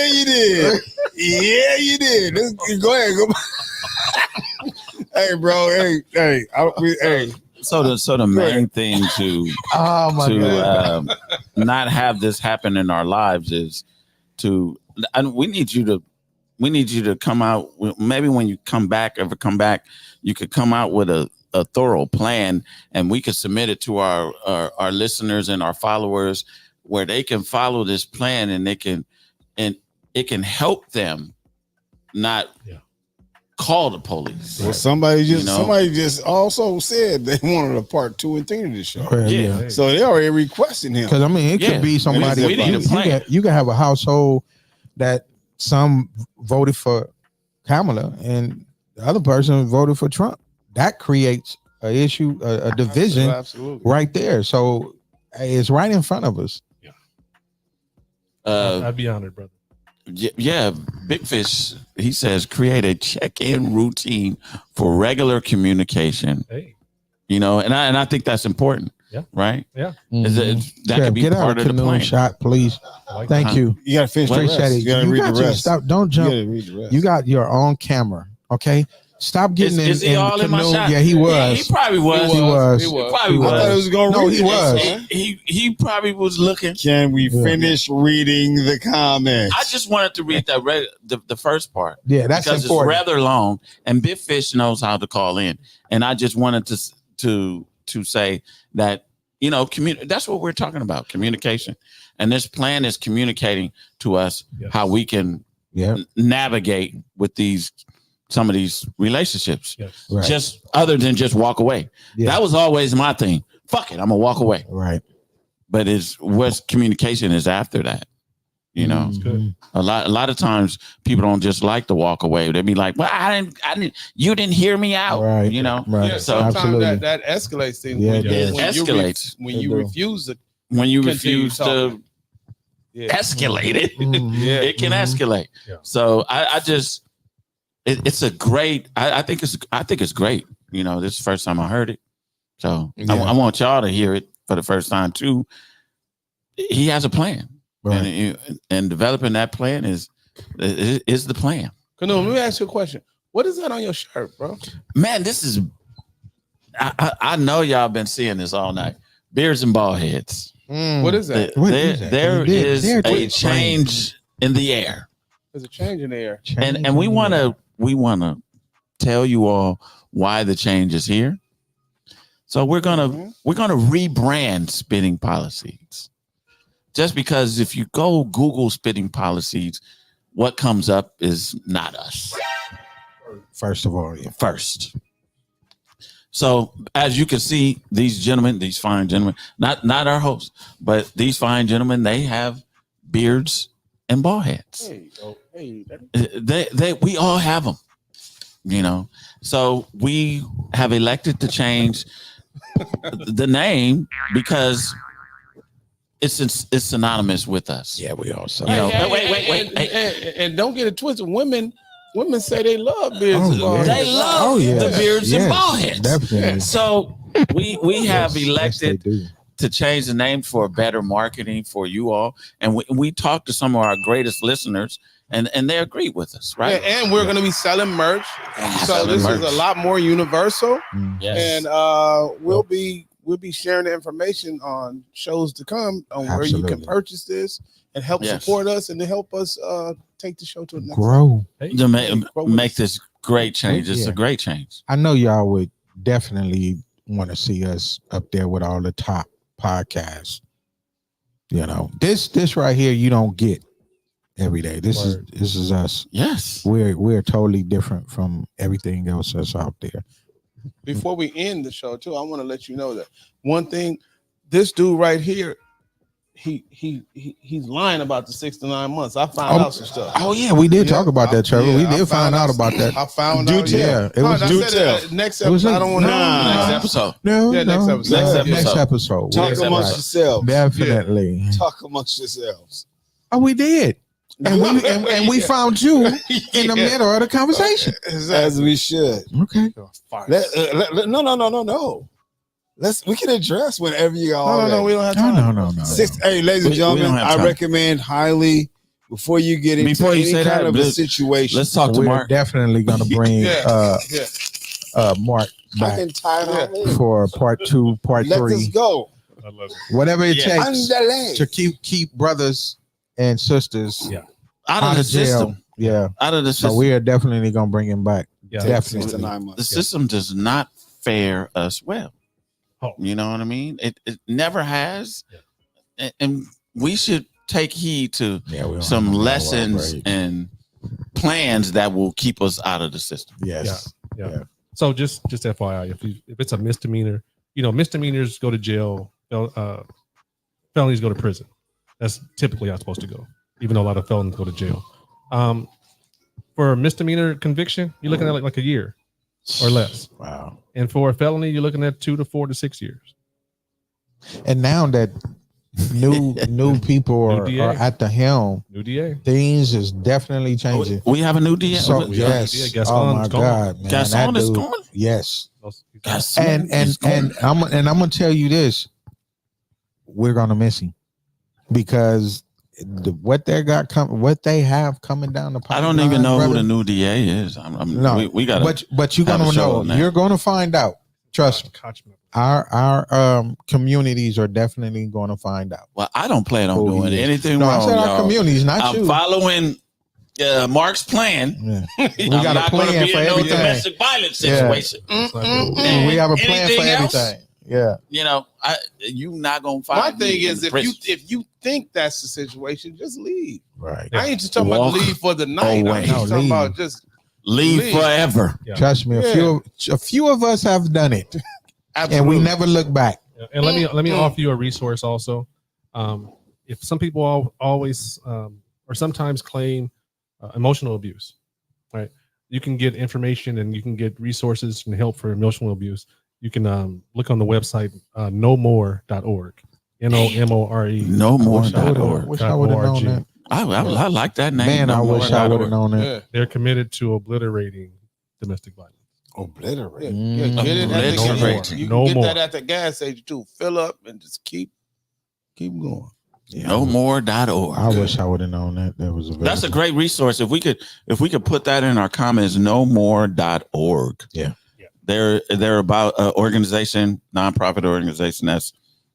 you did. Yeah, you did. Let's go ahead. Go. Hey, bro. Hey. So the main thing to not have this happen in our lives is we need you to come out. Maybe when you come back, you could come out with a thorough plan, and we could submit it to our listeners and our followers, where they can follow this plan, and it can help them not call the police. Well, somebody just also said they wanted a part 2 and 3 of this show. Yeah. So they already requesting him. Because I mean, it could be somebody. You can have a household that some voted for Kamala and the other person voted for Trump. That creates an issue, a division, absolutely. Right there. So it's right in front of us. I'd be honored, brother. Yeah, Big Fish, he says, create a check-in routine for regular communication. Hey. And I think that's important. Yeah. Right? Yeah. That could be part of the plan. Shot, please. Thank you. You got to finish the rest. You got to read the rest. Stop. Don't jump. You got your own camera. Okay. Stop getting is he all in my shot? Yeah, he was. He probably was. He was. He probably was. I thought it was going to read. He was. He probably was looking. Can we finish reading the comments? I just wanted to read that the first part. Yeah, that's because important. It's rather long, and Big Fish knows how to call in, and I just wanted to say that that's what we're talking about, communication, and this plan is communicating to us how we can navigate with some of these relationships, Right. just other than just walk away. That was always my thing. Fuck it, I'm gonna walk away. Right. But what's communication is after that. Good. A lot of times people don't just like to walk away. They be like, "Well, I didn't. You didn't hear me out." Right. Right. Yeah, sometimes that escalates things. Yeah, it escalates when you refuse to. When you Continue refuse talking. to escalate it, Yeah. it can escalate. Yeah. So I just. It's a great. I think it's great. This is the first time I heard it, so I want y'all to hear it for the first time too. He has a plan, right. and developing that plan is the plan. Canoe, let me ask you a question. What is that on your shirt, bro? Man, this is. I know y'all been seeing this all night. Beards and bald heads. What is that? There is a change in the air. There's a change in the air. And we want to tell you all why the change is here. So we're gonna rebrand Spitt'n Pollaseedz. Just because if you go Google Spitt'n Pollaseedz, what comes up is not us. First of all, yeah. First. So as you can see, these gentlemen, these fine gentlemen, not our hosts, but these fine gentlemen, they have beards and bald heads. We all have them, you know. So we have elected to change the name because it's synonymous with us. Yeah, we all saw. You know, Wait. And don't get it twisted. Women say they love beards. Oh, yeah. They love the beards and bald heads. Definitely. So we have elected they do. to change the name for better marketing for you all. And we talked to some of our greatest listeners and they agreed with us, right? Yeah, and we're going to be selling merch. So this is a lot more universal. Yes. And we'll be sharing the information on shows to come on where you can purchase this and help support us and to help us take the show to the next grow. To make this great change. It's a great change. I know y'all would definitely want to see us up there with all the top podcasts. You know, this right here you don't get every day. This is us. Yes. We're totally different from everything else that's out there. Before we end the show too, I want to let you know that one thing, this dude right here, he's lying about the 6 to 9 months. I found out some stuff. Oh yeah, we did talk about that, Trevor. We did find out about that. I found out. Yeah, it was next episode. I don't want to. Next episode. Next episode. Next episode. Talk amongst yourselves. Definitely. Talk amongst yourselves. Oh, we did. And we found you in the middle of the conversation. As we should. Okay. No. We can address whenever you all. No, we don't have time. No. Hey, ladies and gentlemen, I recommend highly before you get into any kind of a situation. Let's talk to Mark. We're definitely going to bring Mark back for part 2, part 3. Let us go. I love it. Whatever it takes Underlay. to keep brothers and sisters out of the system. Yeah. Out of the system. So we are definitely going to bring him back. Yeah. Definitely. 6 to 9 months. The system does not fare us well. Oh. You know what I mean? It never has. Yeah. And we should take heed to some lessons and plans that will keep us out of the system. Yes. Yeah. So just FYI, if it's a misdemeanor, misdemeanors go to jail, felonies go to prison. That's typically how it's supposed to go, even though a lot of felons go to jail. For a misdemeanor conviction, you're looking at like a year or less. Wow. And for a felony, you're looking at 2 to 4 to 6 years. And now that new people are at the helm, New DA. things is definitely changing. We have a new DA. So, DA. yes. Gascon's Oh my gone. God, man. Gascon is gone. Yes. Gascon is gone. And I'm gonna tell you this. We're gonna miss him because what they have coming down the pipeline. I don't even know who the new DA is. We got. But you're gonna know. You're gonna find out. Trust me. Our communities are definitely going to find out. Well, I don't plan on doing anything wrong. I said our communities, not you. I'm following Mark's plan. Yeah. We got a plan for everything. Domestic violence situation. We have a plan for everything. Yeah. You not gonna find. My thing is, if you think that's the situation, just leave. Right. I ain't just talking about leave for the night. I'm just talking about just leave forever. Yeah. Trust me, a few of us have done it. Absolutely. And we never look back. And let me offer you a resource also. If some people always or sometimes claim emotional abuse, right? You can get information and you can get resources and help for emotional abuse. You can look on the website nomore.org. NOMORE. Nomore.org. Wish I would have known that. I like that name. Man, I wish I would have known that. Yeah. They're committed to obliterating domestic violence. Obliterate. Yeah, get it. Obliterating. You No can get more. that at the gas station too. Fill up and just keep going. Nomore.org. I wish I would have known that. That was That's a great resource. If we could put that in our comments, nomore.org. Yeah. They're about an organization, nonprofit organization that's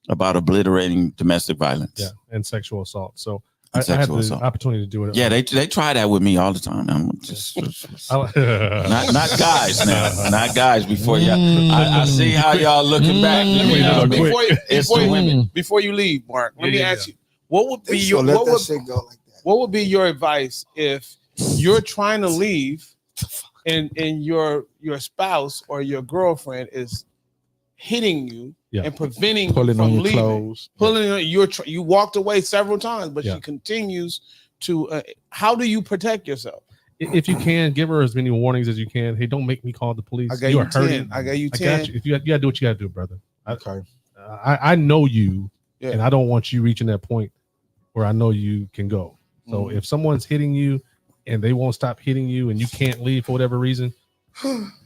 about obliterating domestic violence. Yeah, and sexual assault. So I had the opportunity to do it. Yeah, they try that with me all the time. I'm just not guys now, not guys. Before y'all, I see how y'all looking back. It's the women. Before you leave, Mark, let me ask you, what would be your what would be your advice if you're trying to leave and your spouse or your girlfriend is hitting you and preventing you from leaving, clothes. Pulling on you walked away several times, but she continues to. How do you protect yourself? If you can, give her as many warnings as you can. Hey, don't make me call the police. I gave you 10. I gave you 10. I got you. If you gotta do what you gotta do, brother. Okay. I know you, and I don't want you reaching that point where I know you can go. So if someone's hitting you and they won't stop hitting you, and you can't leave for whatever reason,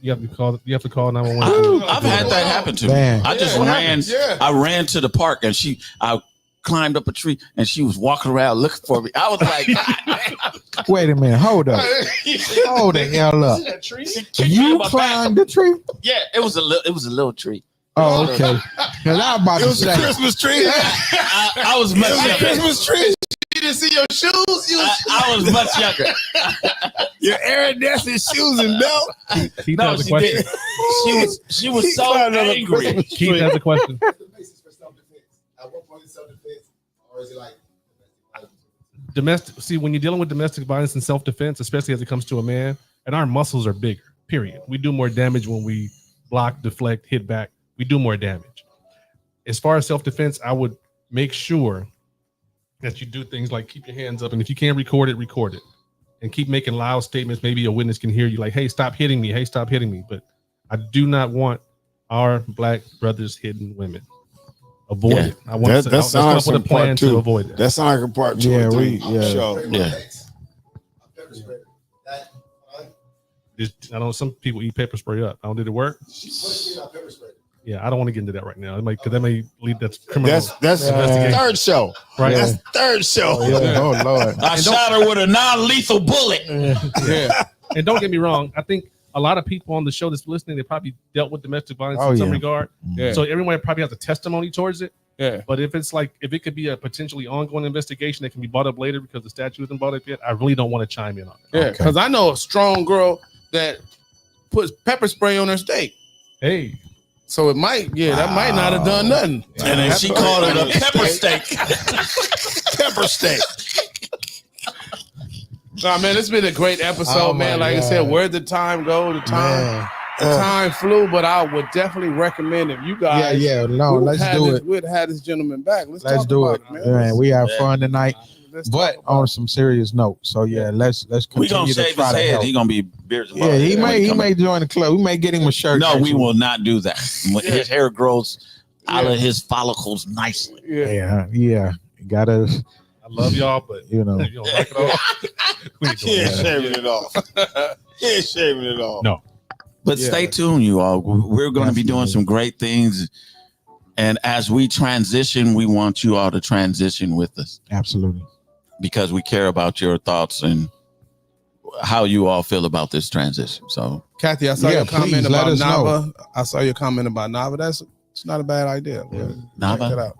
you have to call 911. I've had that happen to me. I just ran. I ran to the park, and I climbed up a tree, and she was walking around looking for me. I was like, God. Wait a minute, hold up, hold the hell up. You climbed the tree? Yeah, it was a little tree. Oh, okay. Because I was about to say, a Christmas tree. I was much younger. Christmas tree. You didn't see your shoes. I was much younger. Your iridescent shoes and belt. Keith has a question. She was so angry. Keith has a question. What's the basis for self-defense? At what point is self-defense, or is it like domestic? See, when you're dealing with domestic violence and self-defense, especially as it comes to a man, and our muscles are bigger. Period. We do more damage when we block, deflect, hit back. We do more damage. As far as self-defense, I would make sure that you do things like keep your hands up, and if you can't record it, and keep making loud statements. Maybe a witness can hear you, like, "Hey, stop hitting me! Hey, stop hitting me!" But I do not want our black brothers hitting women. Avoid it. I want to come up with a plan to avoid it. That sounds like a part two. I know some people eat pepper spray up. Did it work? Yeah, I don't want to get into that right now. Because that may lead that's criminal. That's third show, right? That's third show. Oh Lord! I shot her with a non-lethal bullet. And don't get me wrong. I think a lot of people on the show that's listening, they probably dealt with domestic violence in some regard. Yeah. So everyone probably has a testimony towards it. Yeah. But if it could be a potentially ongoing investigation that can be brought up later because the statute isn't brought up yet, I really don't want to chime in on it. Yeah, because I know a strong girl that puts pepper spray on her steak. Hey. So it might, that might not have done nothing. And then she called it a pepper steak. Pepper steak. Nah, man, it's been a great episode, man. Like I said, where'd the time go? The time flew, but I would definitely recommend if you guys. Let's do it. We'd have this gentleman back. Let's do it, man. We have fun tonight. But on some serious note, so let's continue. We gonna shave his head. He gonna be beers. Yeah, he may join the club. We may get him a shirt. No, we will not do that. His hair grows out of his follicles nicely. Yeah. You gotta. I love y'all, but you don't like it all. He ain't shaving it off. He ain't shaving it off. No. But stay tuned, you all. We're going to be doing some great things. And as we transition, we want you all to transition with us. Absolutely. Because we care about your thoughts and how you all feel about this transition. So, Kathy, I saw your comment about Nava. I saw your comment about Nava. It's not a bad idea. Yeah. Nava? Check it out.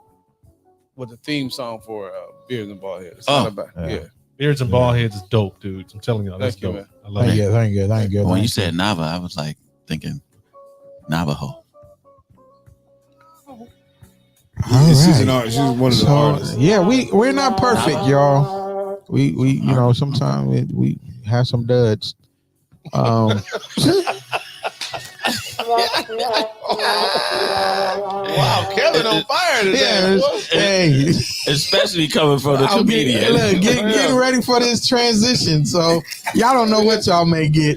With the theme song for Beards and Ballheads. It's not a bad, Beards and Ballheads is dope, dude. I'm telling y'all, that's dope. Man. I love it. Thank you. When you said Nava, I was like thinking Navajo. She's one of the artists. Yeah, we're not perfect, y'all. We sometimes we have some duds. Wow, Kevin on fire today. Hey, especially coming from the comedian. Get ready for this transition. So y'all don't know what y'all may get.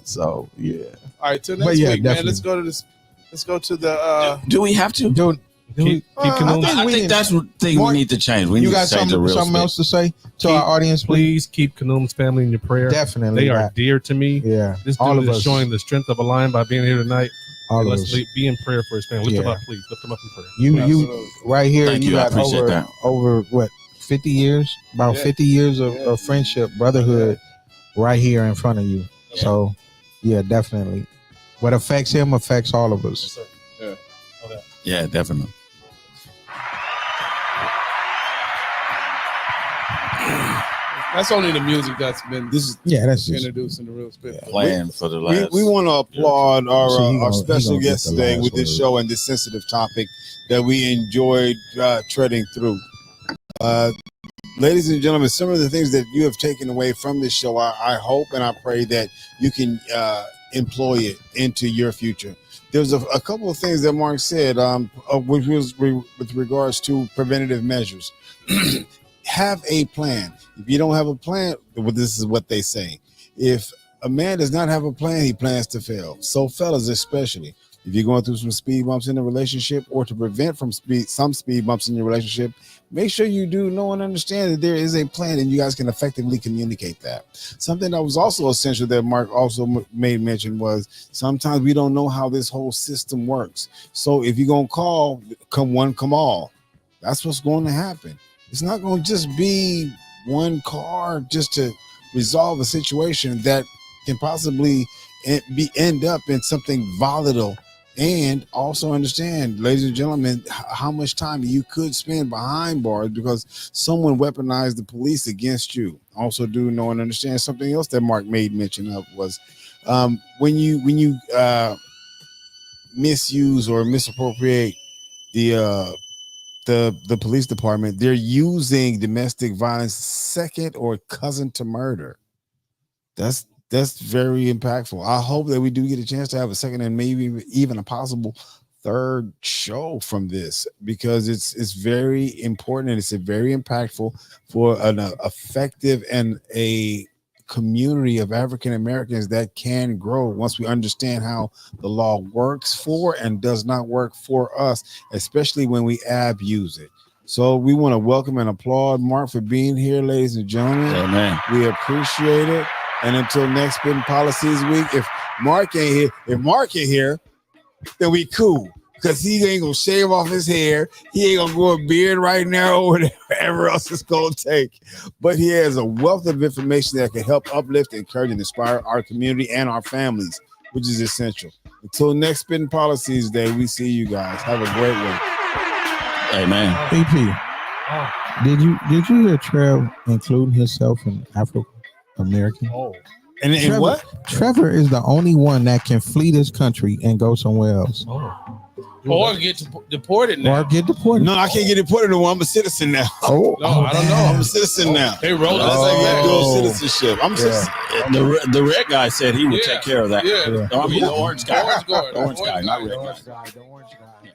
So all right, till next week, man. Let's go to this. Let's go to the. Do we have to? I think that's the thing we need to change. We need to change the real something else to say to our audience, please keep Kanum's family in your prayer. Definitely, they are dear to me. Yeah, this dude is showing the strength of a lion by being here tonight. Let's be in prayer for his family. Lift him up, please. Lift him up in prayer. You right here. You got over what 50 years? About 50 years of friendship, brotherhood, right here in front of you. So, definitely. What affects him affects all of us. Yeah, definitely. That's only the music that's been This is that's just introducing the real spit. Playing for the last. we want to applaud our he special gonna get guest the today last with this word. show and this sensitive topic that we enjoyed treading through. Ladies and gentlemen, some of the things that you have taken away from this show, I hope and I pray that you can employ it into your future. There's a couple of things that Mark said, which was with regards to preventative measures. Have a plan. If you don't have a plan, well, this is what they say. If a man does not have a plan, he plans to fail. So fellas, especially, if you're going through some speed bumps in a relationship or to prevent from some speed bumps in your relationship, make sure you do know and understand that there is a plan and you guys can effectively communicate that. Something that was also essential that Mark also made mention was sometimes we don't know how this whole system works. So if you're going to call, come one, come all. That's what's going to happen. It's not going to just be one car just to resolve a situation that can possibly end up in something volatile. And also understand, ladies and gentlemen, how much time you could spend behind bars because someone weaponized the police against you. Also do know and understand something else that Mark made mention of was when you misuse or misappropriate the police department, they're using domestic violence second or cousin to murder. That's very impactful. I hope that we do get a chance to have a second and maybe even a possible third show from this because it's very important and it's very impactful for an effective and a community of African Americans that can grow once we understand how the law works for and does not work for us, especially when we abuse it. So we want to welcome and applaud Mark for being here, ladies and gentlemen. Amen. We appreciate it. And until next Spitt'n Pollaseedz week, if Mark ain't here, then we cool. Because he ain't gonna shave off his hair. He ain't gonna grow a beard right now or whatever else it's gonna take. But he has a wealth of information that can help uplift, encourage, and inspire our community and our families, which is essential. Until next Spitt'n Pollaseedz Day, we see you guys. Have a great one. Amen. AP, did you hear Trev including himself in African American? Oh, And Trevor, what? Trevor is the only one that can flee this country and go somewhere else. Or get deported now. Or get deported. No, I can't get deported no more. I'm a citizen now. Oh, No, I don't know. I'm a citizen now. They rolled That's us like back. dual citizenship. I'm a citizen. The red guy said he would Yeah. take care of that. Yeah. I mean, the orange guy. Orange guard. The orange guy, not red guy. The orange guy.